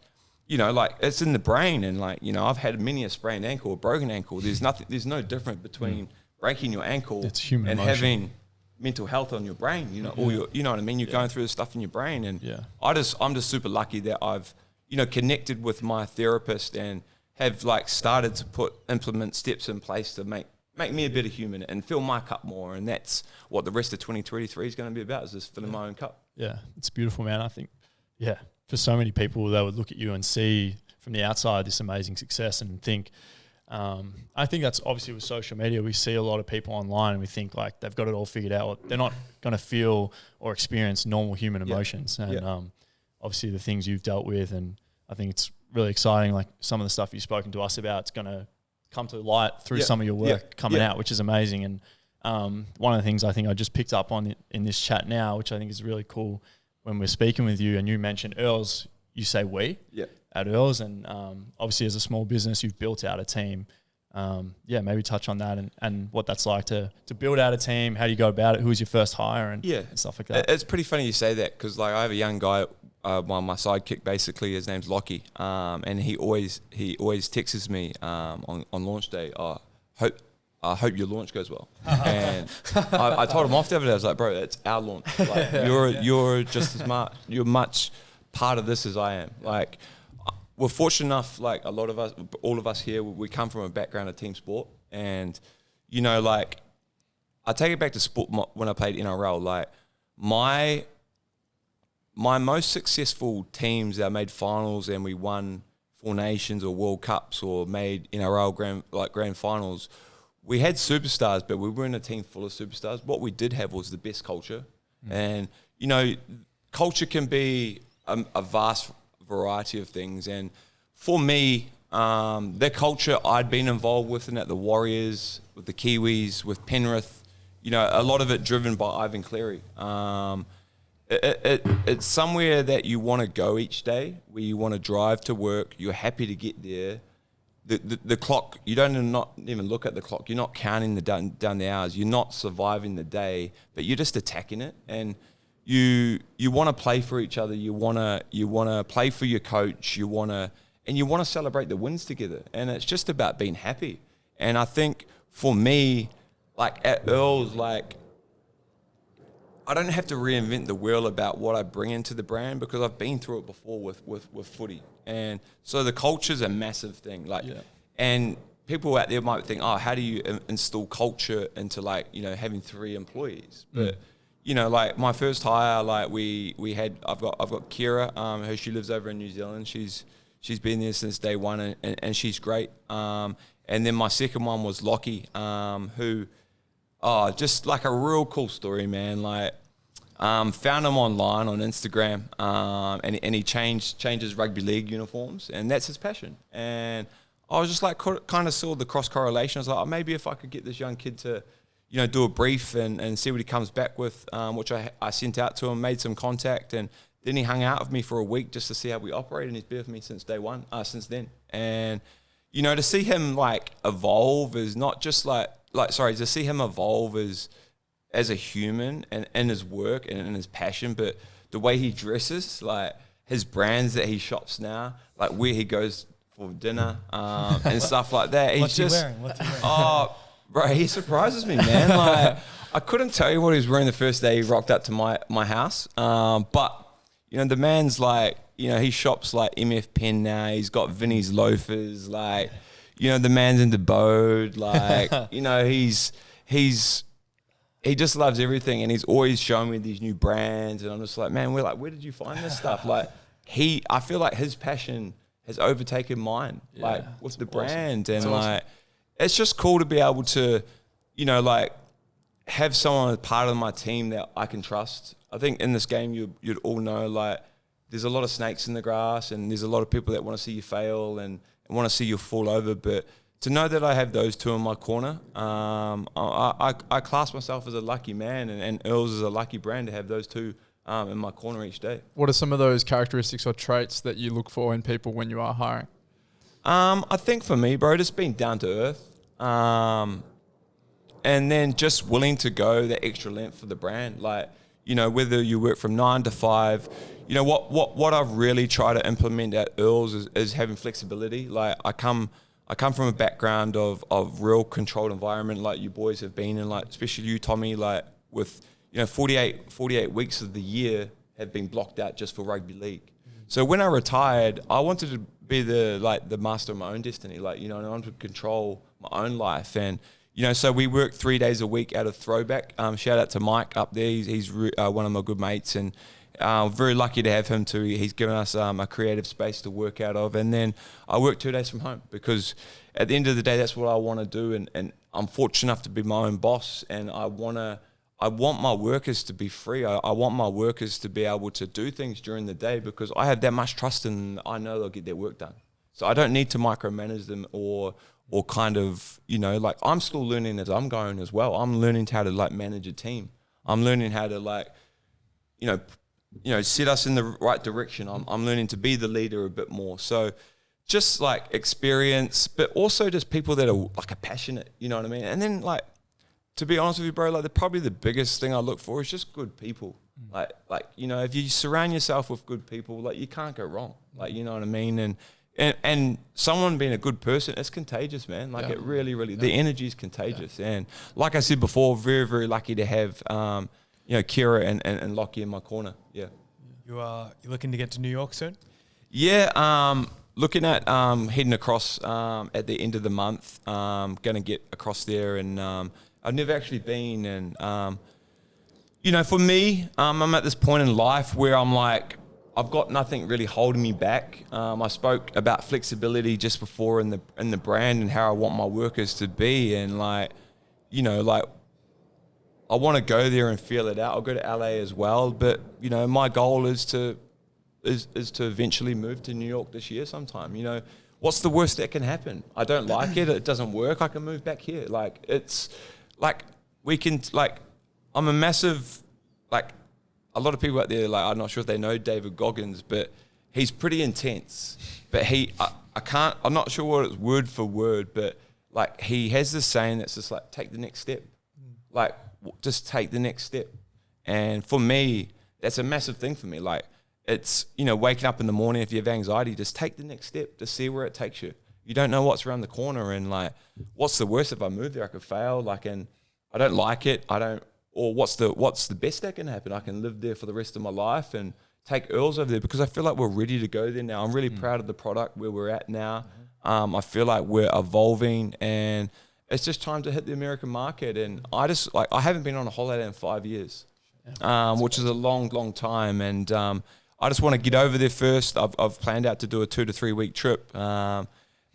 you know, like it's in the brain, and like, you know, I've had many a sprained ankle or broken ankle. There's no difference between breaking your ankle It's human and emotion. having mental health on your brain, you know, or you know what I mean? You're going through this stuff in your brain. And I'm just super lucky that I've, you know, connected with my therapist and have like started to implement steps in place to make me a better human and fill my cup more. And that's what the rest of 2023 is going to be about, is just filling my own cup. Yeah, it's beautiful, man. I think, for so many people, they would look at you and see from the outside this amazing success and think, I think that's obviously with social media, we see a lot of people online and we think like they've got it all figured out. They're not going to feel or experience normal human emotions. And obviously the things you've dealt with, and I think it's really exciting, like some of the stuff you've spoken to us about, it's going to come to light through some of your work coming out, which is amazing. And one of the things I think I just picked up on in this chat now, which I think is really cool, when we're speaking with you and you mentioned Earls, you say we at Earls, and obviously as a small business, you've built out a team. Maybe touch on that and what that's like to build out a team. How do you go about it? Who was your first hire and stuff like that? It's pretty funny you say that, because like I have a young guy, my sidekick basically, his name's Lockie, and he always texts me on launch day, I hope your launch goes well. And I told him off the other day, I was like, bro, it's our launch. Like, you're just as much, you're much part of this as I am. Like, we're fortunate enough, like all of us here, we come from a background of team sport. And, you know, like, I take it back to sport when I played NRL. Like, my most successful teams that made finals and we won Four Nations or World Cups or made NRL grand finals, we had superstars, but we weren't a team full of superstars. What we did have was the best culture. And, you know, culture can be a vast variety of things. And for me, their culture I'd been involved with at the Warriors, with the Kiwis, with Penrith, you know, a lot of it driven by Ivan Cleary. It's somewhere that you want to go each day, where you want to drive to work, you're happy to get there. The clock, you don't not even look at the clock, you're not counting down the hours, you're not surviving the day, but you're just attacking it. And you want to play for each other, you want to play for your coach, you want to celebrate the wins together. And it's just about being happy. And I think for me, like at Earls, like I don't have to reinvent the wheel about what I bring into the brand, because I've been through it before with footy. And so the culture's a massive thing. Like, and people out there might think, oh, how do you instill culture into, like, you know, having 3 employees? But you know, like my first hire, like I've got Kira, who she lives over in New Zealand. She's been there since day one, and she's great. And then my second one was Lockie, who, just like a real cool story, man. Like, found him online on Instagram, and he changes rugby league uniforms, and that's his passion. And I was just like, kind of saw the cross correlation. I was like, oh, maybe if I could get this young kid to, you know, do a brief and see what he comes back with, which I sent out to him, made some contact, and then he hung out with me for a week just to see how we operate, and he's been with me since day one, since then. And, you know, to see him like evolve is not just to see him evolve as a human and in his work and in his passion, but the way he dresses, like his brands that he shops now, like where he goes for dinner, and stuff like that. What's he wearing? Oh, bro, he surprises me, man. Like, I couldn't tell you what he was wearing the first day he rocked up to my house. But, you know, the man's like, you know, he shops like MF Pen now. He's got Vinnie's loafers. Like, you know, the man's into Bode. Like, you know, he just loves everything, and he's always showing me these new brands. And I'm just like, man, we're like, where did you find this stuff? Like, I feel like his passion has overtaken mine, like with the brand. And like, it's just cool to be able to, you know, like have someone as part of my team that I can trust. I think in this game, you'd all know, like, there's a lot of snakes in the grass, and there's a lot of people that want to see you fail and want to see you fall over. But to know that I have those two in my corner, I class myself as a lucky man, and Earls is a lucky brand to have those two in my corner each day. What are some of those characteristics or traits that you look for in people when you are hiring? I think for me, bro, just being down to earth, and then just willing to go the extra length for the brand. Like, you know, whether you work from 9 to 5, you know, what I've really tried to implement at Earls is having flexibility. Like, I come from a background of real controlled environment, like you boys have been in, like especially you, Tommy, like with, you know, 48 weeks of the year have been blocked out just for rugby league. So when I retired, I wanted to be the master of my own destiny. Like, you know, I wanted to control my own life. And, you know, so we work 3 days a week out of Throwback. Shout out to Mike up there. He's one of my good mates, and very lucky to have him too. He's given us a creative space to work out of. And then I work 2 days from home, because at the end of the day, that's what I want to do. And I'm fortunate enough to be my own boss, and I want my workers to be free. I want my workers to be able to do things during the day, because I have that much trust in them. I know they'll get their work done. So I don't need to micromanage them or kind of, you know, like, I'm still learning as I'm going as well. I'm learning how to like manage a team. I'm learning how to like, you know, set us in the right direction. I'm learning to be the leader a bit more. So just like experience, but also just people that are like are passionate, you know what I mean? And then, like, to be honest with you, bro, like probably the biggest thing I look for is just good people. Like, you know, if you surround yourself with good people, like, you can't go wrong. Like, you know what I mean? And someone being a good person, it's contagious, man. Like, it really, the energy is contagious. And like I said before, very, very lucky to have, you know, Kira and Lockie in my corner. Yeah. You're looking to get to New York soon? Yeah. Looking at heading across at the end of the month. Going to get across there, and I've never actually been. And you know, for me, I'm at this point in life where I'm like, I've got nothing really holding me back. I spoke about flexibility just before in the brand and how I want my workers to be, and like, you know, like, I want to go there and feel it out. I'll go to LA as well, but you know, my goal is to is to eventually move to New York this year sometime. You know, what's the worst that can happen? I don't like it. It doesn't work. I can move back here. Like, it's like we can, like, I'm a massive, like, a lot of people out there, like, I'm not sure if they know David Goggins, but he's pretty intense. But I'm not sure what it's word for word, but like, he has this saying that's just like, take the next step. Like, just take the next step. And for me, that's a massive thing for me. Like, it's, you know, waking up in the morning, if you have anxiety, just take the next step to see where it takes you. You don't know what's around the corner, and like, what's the worst if I move there? I could fail, like, and I don't like it. Or what's the best that can happen? I can live there for the rest of my life and take Earls over there, because I feel like we're ready to go there now. I'm really proud of the product where we're at now. I feel like we're evolving, and it's just time to hit the American market. And I haven't been on a holiday in 5 years, which is a long, long time. And I just want to get over there first. I've planned out to do a 2 to 3 week trip.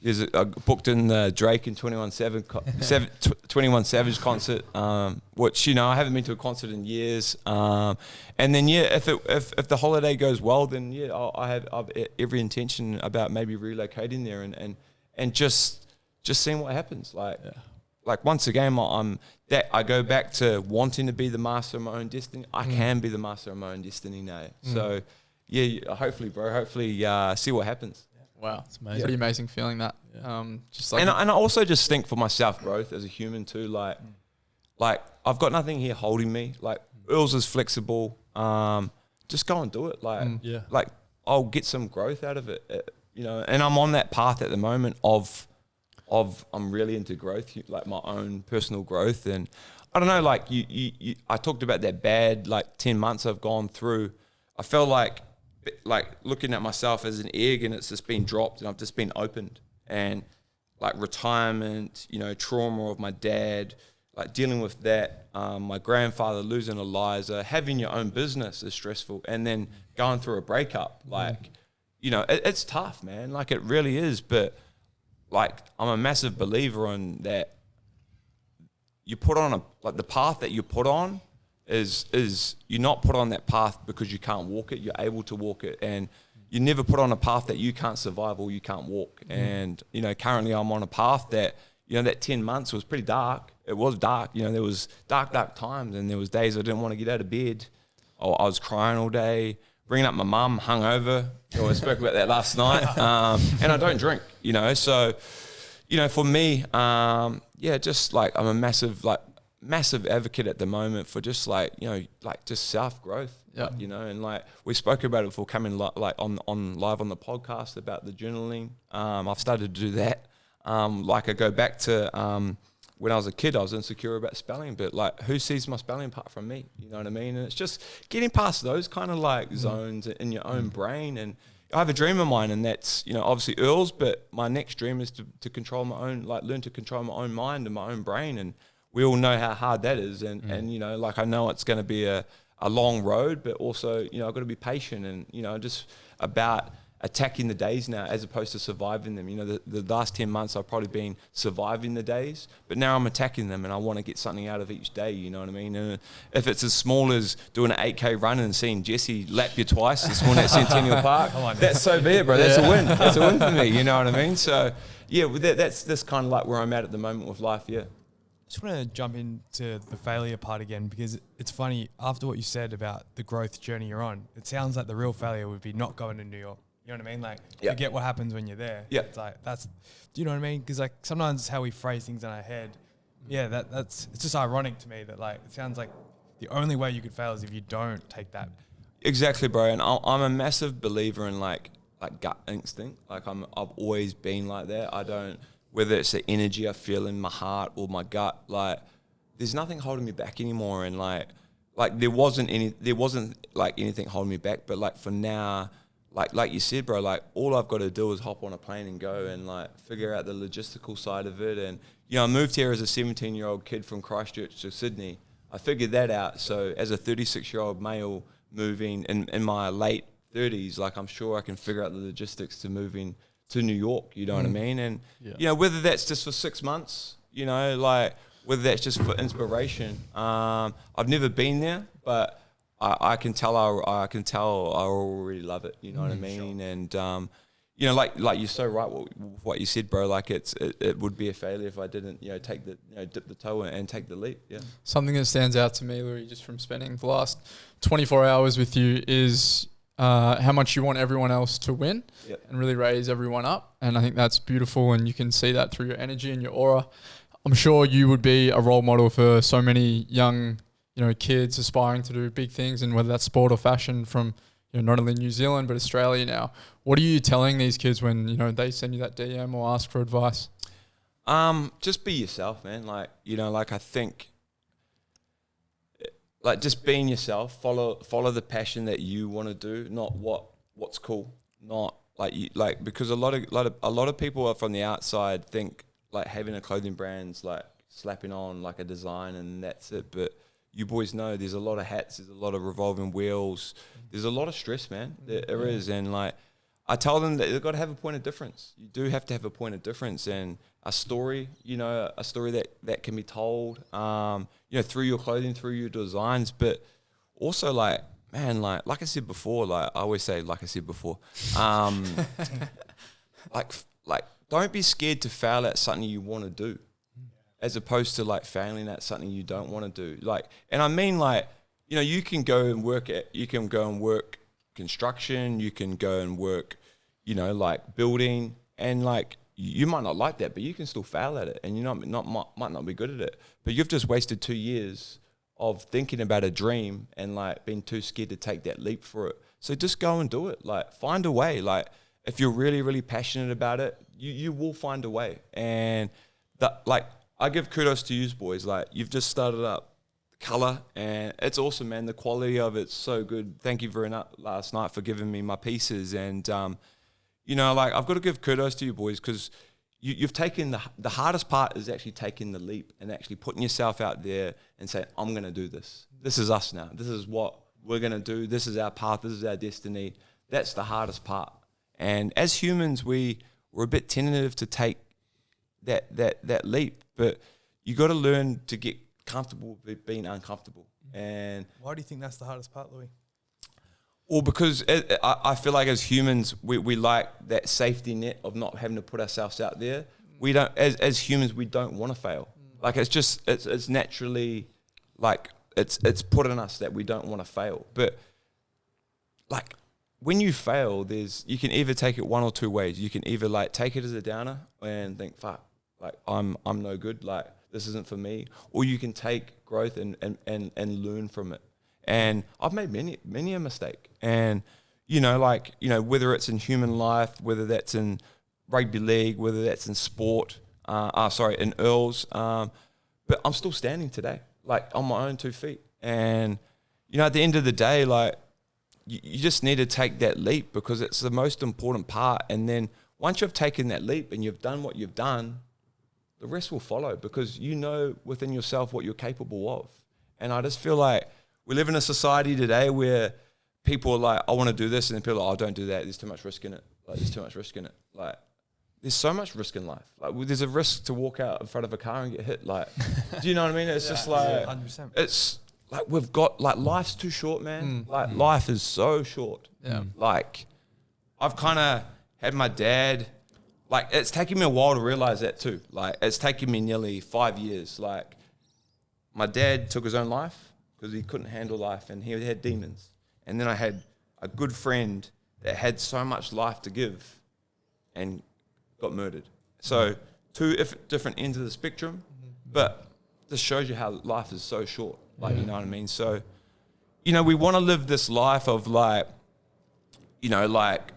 There's I booked in the Drake and 21 Savage concert, which, you know, I haven't been to a concert in years. And then, yeah, if the holiday goes well, then yeah, I've every intention about maybe relocating there and just seeing what happens. Like once again, I go back to wanting to be the master of my own destiny. I can be the master of my own destiny now. So yeah, hopefully, bro. Hopefully, see what happens. Wow, It's amazing. pretty amazing feeling that. Just like, And I also just think for my self growth as a human too. Like I've got nothing here holding me. Like, Earls is flexible. Just go and do it. Like I'll get some growth out of it. You know, and I'm on that path at the moment of I'm really into growth, like my own personal growth. And I don't know, like I talked about that bad, like 10 months I've gone through. I felt like looking at myself as an egg, and it's just been dropped, and I've just been opened. And like retirement, you know, trauma of my dad, like dealing with that, my grandfather losing Eliza, having your own business is stressful, and then going through a breakup, like, you know, it's tough, man. Like, it really is. But like, I'm a massive believer in that. You put on the path that you put on is you're not put on that path because you can't walk it. You're able to walk it, and you never put on a path that you can't survive or you can't walk. And, you know, currently I'm on a path that, you know, that 10 months was pretty dark. It was dark. You know, there was dark times, and there was days I didn't want to get out of bed. I was crying all day, bringing up my mum, hungover. I spoke about that last night. And I don't drink, you know. So, you know, for me, just like I'm a massive advocate at the moment for just like, you know, like just self-growth. Yeah. You know, and like we spoke about it before coming like on live on the podcast about the journaling. I've started to do that. Like I go back to when I was a kid, I was insecure about spelling, but like, who sees my spelling apart from me? You know what I mean? And it's just getting past those kind of like zones in your own brain. And I have a dream of mine, and that's, you know, obviously Earls, but my next dream is to control my own, like learn to control my own mind and my own brain. And we all know how hard that is. And you know, like, I know it's going to be a long road, but also, you know, I've got to be patient, and, you know, just about attacking the days now as opposed to surviving them. You know, the last 10 months I've probably been surviving the days, but now I'm attacking them, and I want to get something out of each day, you know what I mean? And if it's as small as doing an 8K run and seeing Jesse lap you twice this morning at Centennial Park, that's so be it, bro. That's a win. That's a win for me, you know what I mean? So, yeah, that's kind of like where I'm at the moment with life, yeah. I just want to jump into the failure part again, because it's funny, after what you said about the growth journey you're on, it sounds like the real failure would be not going to New York. You know what I mean? Like, forget what happens when you're there. Yeah. It's like, do you know what I mean? Because like, sometimes it's how we phrase things in our head. Yeah, it's just ironic to me that, like, it sounds like the only way you could fail is if you don't take that. Exactly, bro. And I'm a massive believer in like gut instinct. Like, I've always been like that. I don't, whether it's the energy I feel in my heart or my gut, like, there's nothing holding me back anymore. And like there wasn't like anything holding me back. But like, for now, like you said, bro, like, all I've got to do is hop on a plane and go and like figure out the logistical side of it. And, you know, I moved here as a 17-year-old kid from Christchurch to Sydney. I figured that out. So as a 36-year-old male moving in my late 30s, like, I'm sure I can figure out the logistics to moving to New York, you know what I mean? And, you know, whether that's just for 6 months, you know, like, whether that's just for inspiration. I've never been there, but I can tell I already love it. You know what I mean? Sure. And you know, like you're so right. What you said, bro. Like it would be a failure if I didn't, you know, dip the toe and take the leap. Yeah. Something that stands out to me, Lewi, just from spending the last 24 hours with you, is how much you want everyone else to win and really raise everyone up. And I think that's beautiful, and you can see that through your energy and your aura. I'm sure you would be a role model for so many young, you know, kids aspiring to do big things, and whether that's sport or fashion, from, you know, not only New Zealand but Australia now. What are you telling these kids when, you know, they send you that DM or ask for advice? Just be yourself, man. Like, you know, like I think, like just being yourself. Follow the passion that you want to do, not what's cool. Not like because a lot of people are from the outside think like having a clothing brand's like slapping on like a design and that's it. But you boys know there's a lot of hats, there's a lot of revolving wheels, there's a lot of stress, man. There is, and like I tell them that they've got to have a point of difference. You do have to have a point of difference and a story, you know, a story that can be told, you know, through your clothing, through your designs, but also like, man, like I said before, like I always say, like I said before, like don't be scared to fail at something you want to do, as opposed to like failing at something you don't want to do. Like, and I mean, like, you know, you can go and work construction, you can go and work, you know, like building, and like you might not like that, but you can still fail at it, and you might not be good at it. But you've just wasted 2 years of thinking about a dream and like being too scared to take that leap for it. So just go and do it. Like find a way. Like if you're really, really passionate about it, you will find a way. And that, like, I give kudos to you boys. Like you've just started up color, and it's awesome, man. The quality of it's so good. Thank you very much last night for giving me my pieces. And you know, like I've got to give kudos to you boys, because you've taken the hardest part is actually taking the leap and actually putting yourself out there and saying, I'm going to do this. This is us now. This is what we're going to do. This is our path. This is our destiny. That's the hardest part. And as humans, we're a bit tentative to take that leap, but you got to learn to get comfortable with being uncomfortable. And why do you think that's the hardest part, Lewi? Well, because I feel like as humans, we like that safety net of not having to put ourselves out there. We don't, as humans, we don't want to fail. Like it's naturally, like it's put in us that we don't want to fail. But like when you fail, you can either take it one or two ways. You can either like take it as a downer and think, fuck, like I'm no good, like this isn't for me, or you can take growth and learn from it. And I've made many a mistake. And, you know, like, you know, whether it's in human life, whether that's in rugby league, whether that's in sport, in Earls, but I'm still standing today, like on my own 2 feet. And, you know, at the end of the day, like, you just need to take that leap, because it's the most important part. And then once you've taken that leap and you've done what you've done, the rest will follow, because you know within yourself what you're capable of. And I just feel like we live in a society today where people are like, I want to do this, and then people are like, oh, don't do that. There's too much risk in it. Like, there's too much risk in it. Like, there's so much risk in life. Like, there's a risk to walk out in front of a car and get hit. Like, do you know what I mean? It's just like, 100%. It's like we've got, like, life's too short, man. Like, life is so short. Yeah. Like, I've kind of had my dad, like, it's taken me a while to realize that too. Like, it's taken me nearly 5 years. Like, my dad took his own life because he couldn't handle life and he had demons. And then I had a good friend that had so much life to give and got murdered. So two different ends of the spectrum, but this shows you how life is so short. Like, you know what I mean? So, you know, we want to live this life of like, you know, like,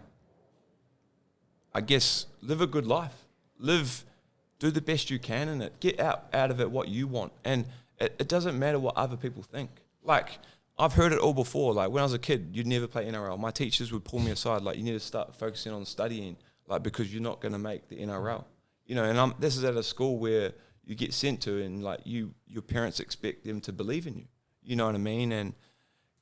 I guess, live a good life. Do the best you can in it. Get out of it what you want. And it doesn't matter what other people think. Like, I've heard it all before. Like, when I was a kid, you'd never play NRL. My teachers would pull me aside, like, you need to start focusing on studying, like, because you're not going to make the NRL. You know, and this is at a school where you get sent to, and like your parents expect them to believe in you. You know what I mean? And,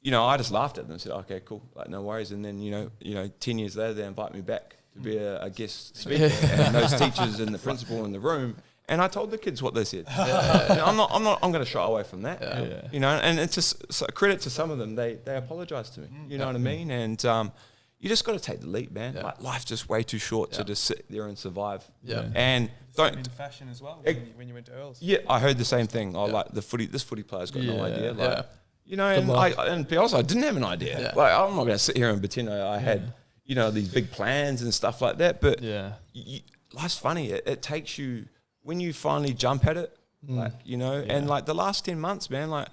you know, I just laughed at them and said, okay, cool, like, no worries. And then, you know, 10 years later, they invite me back to be a guest speaker, and those teachers and the principal in the room. And I told the kids what they said. I'm going to shy away from that. You know, and it's just so credit to some of them. They apologized to me. You know what I mean? And you just got to take the leap, man. Like life's just way too short to just sit there and survive. And don't into fashion as well when you went to Earls. Yeah, I heard the same thing. I like this footy player's got no idea. Like, you know, and to be honest, I didn't have an idea. Like, I'm not going to sit here and pretend I had, you know, these big plans and stuff like that. But life's funny. It takes you, when you finally jump at it, like, you know, and like the last 10 months, man, like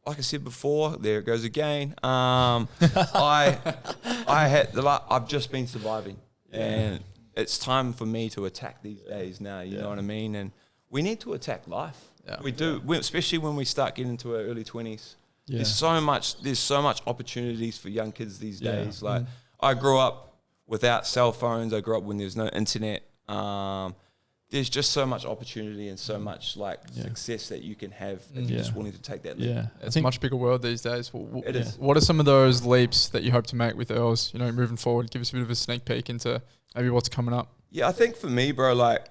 I said before, there it goes again. I've just been surviving, and it's time for me to attack these days now. You know what I mean? And we need to attack life. We do, especially when we start getting into our early 20s. There's so much opportunities for young kids these days. Like I grew up without cell phones. I grew up when there's no internet. There's just so much opportunity and so much like success that you can have if you're just willing to take that leap. Yeah, it's a much bigger world these days. It is. What are some of those leaps that you hope to make with Earls? You know, moving forward, give us a bit of a sneak peek into maybe what's coming up. Yeah, I think for me, bro, like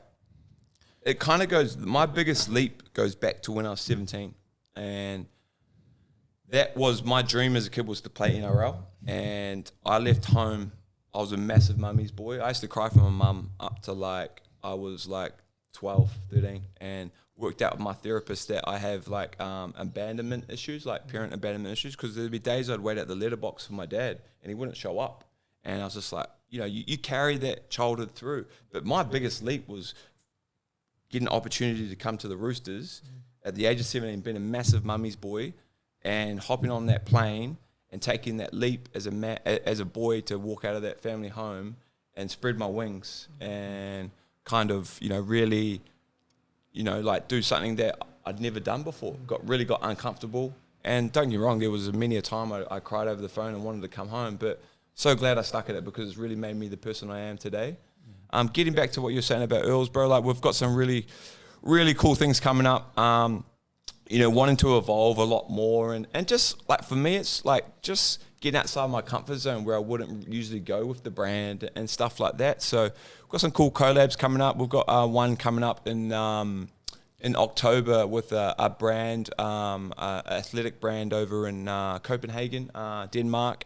it kind of goes. My biggest leap goes back to when I was 17, and that was my dream as a kid was to play NRL. And I left home. I was a massive mummy's boy. I used to cry for my mum up to like I was like 12, 13, and worked out with my therapist that I have like abandonment issues, like parent abandonment issues, because there'd be days I'd wait at the letterbox for my dad and he wouldn't show up. And I was just like, you know, you carry that childhood through. But my biggest leap was getting an opportunity to come to the Roosters at the age of 17, being a massive mummy's boy, and hopping on that plane and taking that leap as a boy to walk out of that family home and spread my wings and kind of, you know, really, you know, like do something that I'd never done before. Got uncomfortable. And don't get me wrong, there was many a time I cried over the phone and wanted to come home, but so glad I stuck at it because it's really made me the person I am today. Getting back to what you're saying about Earls, bro, like we've got some really, really cool things coming up. You know, wanting to evolve a lot more. And just like for me, it's like just getting outside my comfort zone where I wouldn't usually go with the brand and stuff like that. So we've got some cool collabs coming up. We've got one coming up in October with a brand, athletic brand over in Copenhagen, Denmark.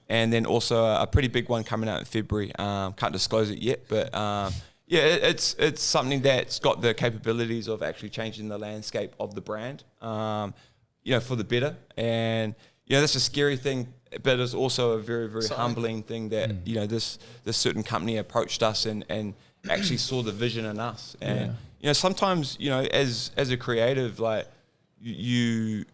And then also a pretty big one coming out in February. Can't disclose it yet, but yeah, it's something that's got the capabilities of actually changing the landscape of the brand, you know, for the better. And, you know, that's a scary thing, but it's also a very, very humbling thing that, you know, this certain company approached us and actually saw the vision in us. And, you know, sometimes, you know, as a creative, like you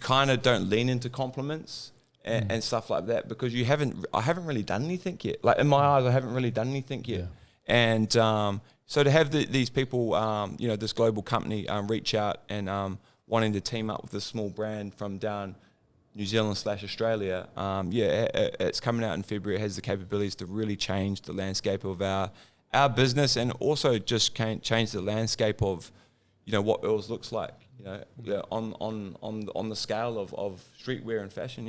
kind of don't lean into compliments and stuff like that because I haven't really done anything yet. Like in my eyes, I haven't really done anything yet. And so to have these people, you know, this global company reach out and wanting to team up with a small brand from down New Zealand / Australia, it's coming out in February. It has the capabilities to really change the landscape of our business and also just change the landscape of, you know, what Earls looks like, you know, on the scale of streetwear and fashion.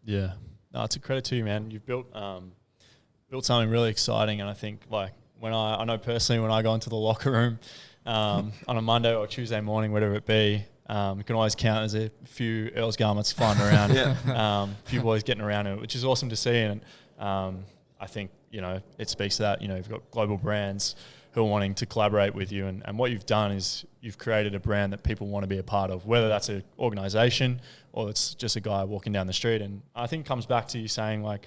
Yeah. No, it's a credit to you, man. You've built something really exciting, and I think like when I know personally when I go into the locker room on a Monday or Tuesday morning, whatever it be, you can always count there's a few Earls garments flying around, a few boys getting around it, which is awesome to see. And I think, you know, it speaks to that. You know, you've got global brands who are wanting to collaborate with you, and what you've done is you've created a brand that people want to be a part of, whether that's an organisation or it's just a guy walking down the street. And I think it comes back to you saying like,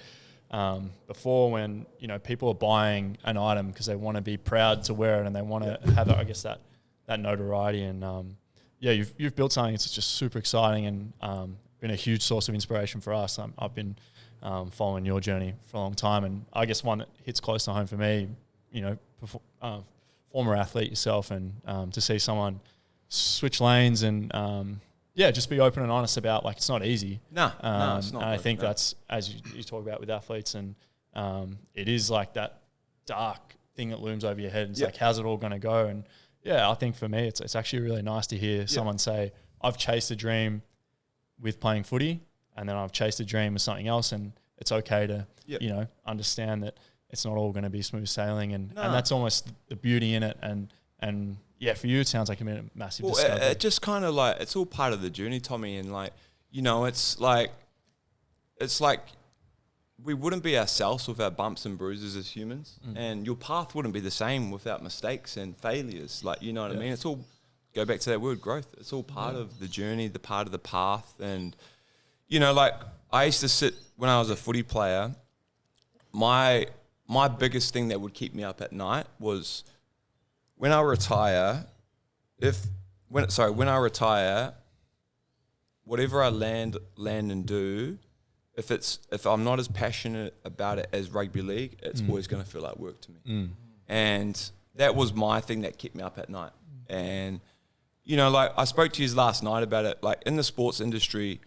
before when, you know, people are buying an item because they want to be proud to wear it and they want to have, I guess, that notoriety. And you've built something that's just super exciting and been a huge source of inspiration for us. I've been following your journey for a long time, and I guess one that hits close to home for me, you know, former athlete yourself, and to see someone switch lanes and just be open and honest about, like, it's not easy. No, it's not. And I think that's, as you talk about with athletes, and it is like that dark thing that looms over your head. It's like, how's it all going to go? And I think for me, it's actually really nice to hear someone say, I've chased a dream with playing footy, and then I've chased a dream with something else, and it's okay to, you know, understand that it's not all going to be smooth sailing, and that's almost the beauty in it. And yeah, for you, it sounds like a massive Well, discovery. it just kind of like, it's all part of the journey, Tommy. And like, you know, it's like we wouldn't be ourselves without bumps and bruises as humans. And your path wouldn't be the same without mistakes and failures. Like, you know what I mean? It's all, go back to that word, growth. It's all part of the journey, the part of the path. And, you know, like I used to sit when I was a footy player, my biggest thing that would keep me up at night was when I retire, when I retire, whatever I land and do, if I'm not as passionate about it as rugby league, it's always going to feel like work to me. And that was my thing that kept me up at night. And, you know, like I spoke to you last night about it, like in the sports industry,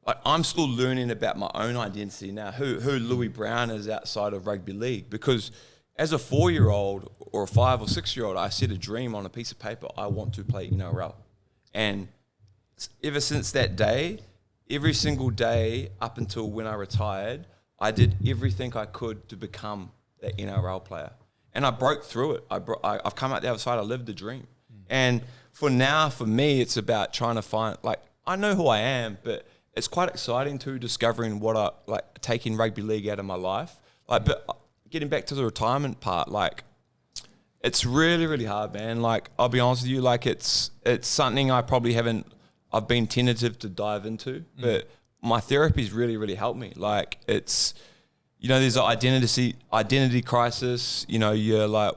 like I'm still learning about my own identity now, who Lewi Brown is outside of rugby league. Because as a 4-year-old or a 5 or 6-year-old, I set a dream on a piece of paper. I want to play NRL. And ever since that day, every single day up until when I retired, I did everything I could to become that NRL player. And I broke through it. I've come out the other side. I lived the dream. And for me, it's about trying to find, like, I know who I am, but it's quite exciting too, discovering taking rugby league out of my life. Like, but getting back to the retirement part, like, it's really, really hard, man. Like, I'll be honest with you, like, it's something I've been tentative to dive into, but my therapy's really, really helped me. Like, it's, you know, there's an identity crisis. You know, you're like,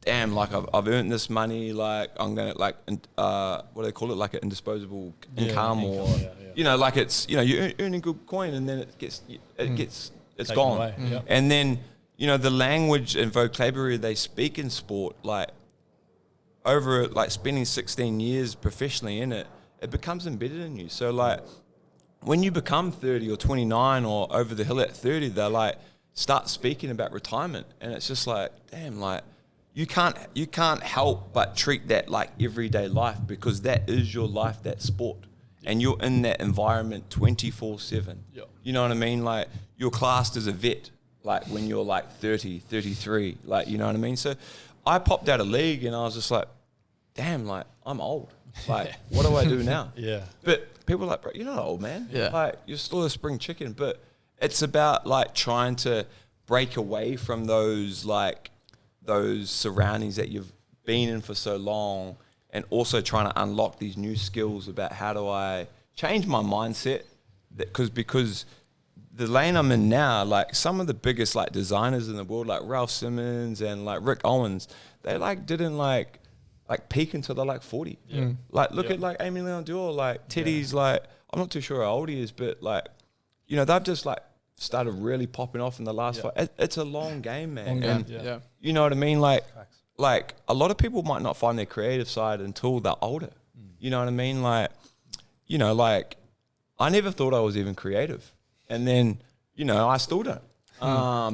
damn, like I've earned this money, like I'm gonna what do they call it, like an indisposable income, or you know, like it's, you know, you're earning good coin and then it's Taken gone. away. Yep. And then, you know, the language and vocabulary they speak in sport, like over like spending 16 years professionally in it, it becomes embedded in you. So like when you become 30 or 29 or over the hill at 30, they're like start speaking about retirement, and it's just like, damn, like you can't help but treat that like everyday life, because that is your life, that sport, and you're in that environment 24/7. You know what I mean? Like you're classed as a vet, like when you're like 30, 33, like, you know what I mean? So I popped out of league and I was just like, damn, like I'm old. Like, what do I do now? But people are like, bro, you're not old, man. Like you're still a spring chicken. But it's about like trying to break away from those surroundings that you've been in for so long, and also trying to unlock these new skills about how do I change my mindset, because the lane I'm in now, like some of the biggest like designers in the world, like Ralph Simmons and like Rick Owens, they like didn't like peak until they're like 40. Like look at like Amy Leon Dior, like Teddy's like, I'm not too sure how old he is, but like, you know, they've just like started really popping off in the last five. It's a long game, man. And you know what I mean? Like a lot of people might not find their creative side until they're older. You know what I mean? Like, you know, like I never thought I was even creative. And then, you know, I still don't.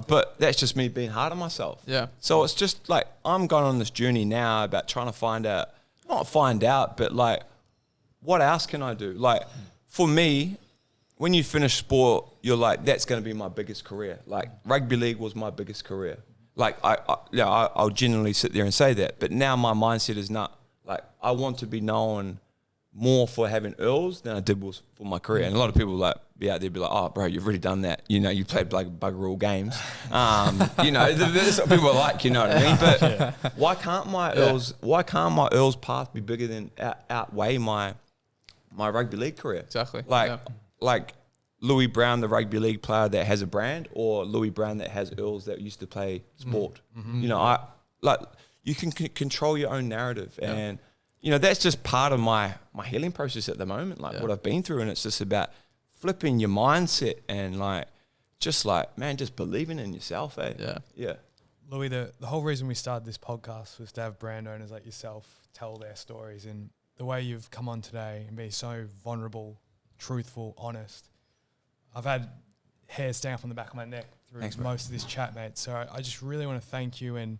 But that's just me being hard on myself. So it's just like, I'm going on this journey now about trying to but like, what else can I do? Like for me, when you finish sport, you're like, that's going to be my biggest career. Like rugby league was my biggest career. Like I'll genuinely sit there and say that. But now my mindset is not like, I want to be known more for having Earls than I did was for my career. And a lot of people like be out there be like, oh bro, you've already done that. You know, you played like bugger all games. You know, that's what people are like, you know what I mean? But why can't my Earls path be bigger than outweigh my rugby league career? Exactly. Like Lewi Brown, the rugby league player that has a brand, or Lewi Brown that has Earls that used to play sport. You know, you can control your own narrative, and you know, that's just part of my healing process at the moment, like what I've been through. And it's just about flipping your mindset and like, just like, man, just believing in yourself, eh? Lewi, the whole reason we started this podcast was to have brand owners like yourself tell their stories, and the way you've come on today and be so vulnerable, truthful, honest. I've had hair stand up on the back of my neck through most of this chat, mate. So I just really want to thank you, and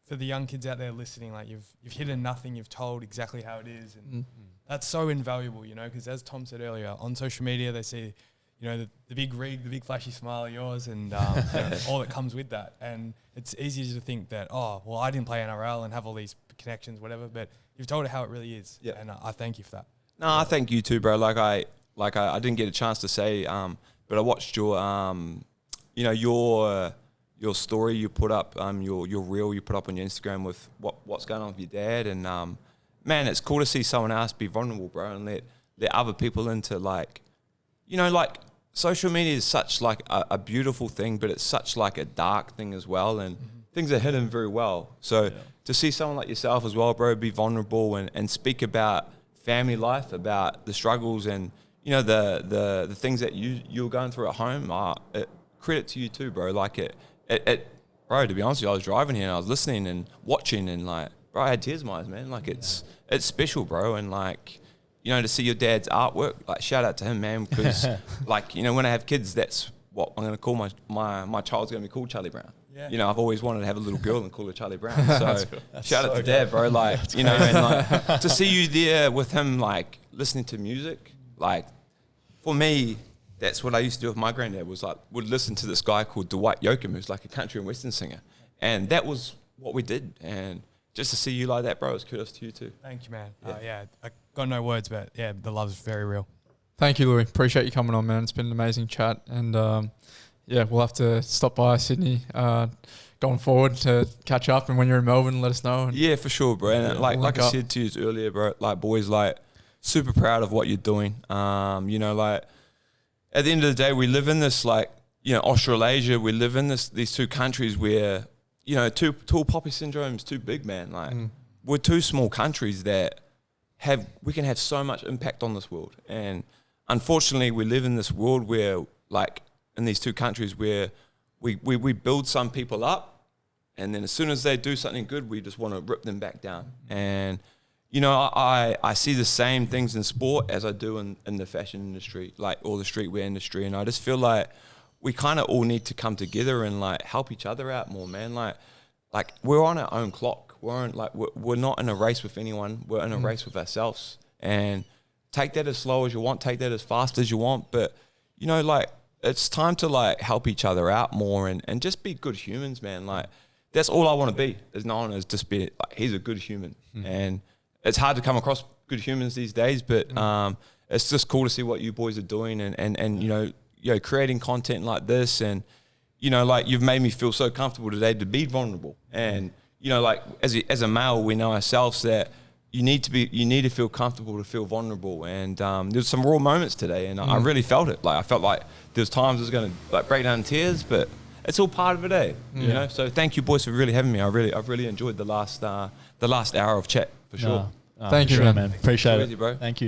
for the young kids out there listening, like you've hidden nothing, you've told exactly how it is, and that's so invaluable, you know, because as Tom said earlier, on social media they see, you know, the big rig, the big flashy smile of yours, and you know, all that comes with that, and it's easy to think that, oh, well, I didn't play NRL and have all these connections, whatever. But you've told it how it really is, Yeah. and I thank you for that. No, I thank you too, bro. I didn't get a chance to say, but I watched your, your story you put up, your reel you put up on your Instagram with what's going on with your dad, and man, it's cool to see someone else be vulnerable, bro, and let other people into like social media is such like a beautiful thing, but it's such like a dark thing as well, and things are hidden very well. So to see someone like yourself as well, bro, be vulnerable and speak about family life, about the struggles and the things that you're going through at home, credit to you too, bro. Like it, bro, to be honest with you, I was driving here and I was listening and watching and like, bro, I had tears in my eyes, man. Like it's special, bro. And like, to see your dad's artwork, like shout out to him, man, because like, when I have kids, that's what I'm going to call my child's going to be called Charlie Brown. Yeah. I've always wanted to have a little girl and call her Charlie Brown. So shout out to Dad, bro. Like, and like to see you there with him, like listening to music, like for me, that's what I used to do with my granddad. Was like would listen to this guy called Dwight Yoakam, who's like a country and western singer, and that was what we did. And just to see you like that, bro, it's kudos to you too. Thank you, man. I got no words, but yeah, the love's very real. Thank you, Lewi. Appreciate you coming on, man. It's been an amazing chat, and we'll have to stop by Sydney going forward to catch up. And when you're in Melbourne, let us know. And yeah, for sure, bro. And like I said to you earlier, bro, like boys, like super proud of what you're doing. Like at the end of the day, we live in this like Australasia. We live in these two countries where tall poppy syndrome's too big, man. Like we're two small countries that we can have so much impact on this world. And unfortunately, we live in this world where like in these two countries where we build some people up, and then as soon as they do something good, we just want to rip them back down. And I see the same things in sport as I do in the fashion industry, like or the streetwear industry, and I just feel like we kind of all need to come together and like help each other out more, man. Like we're on our own clock. We're not in a race with anyone. We're in a race with ourselves. And take that as slow as you want, take that as fast as you want, but like it's time to like help each other out more and just be good humans, man. Like that's all I want to be, is known as just be like he's a good human. And it's hard to come across good humans these days, but it's just cool to see what you boys are doing and creating content like this, and like you've made me feel so comfortable today to be vulnerable. And like as a male, we know ourselves that you need to feel comfortable to feel vulnerable. And there's some raw moments today, and I really felt it. Like I felt like there's times I was going to like break down in tears, but it's all part of it, eh? So thank you, boys, for really having me. I've really enjoyed the last hour of chat for sure. Thank you, sure, man. Appreciate it, bro. Thank you.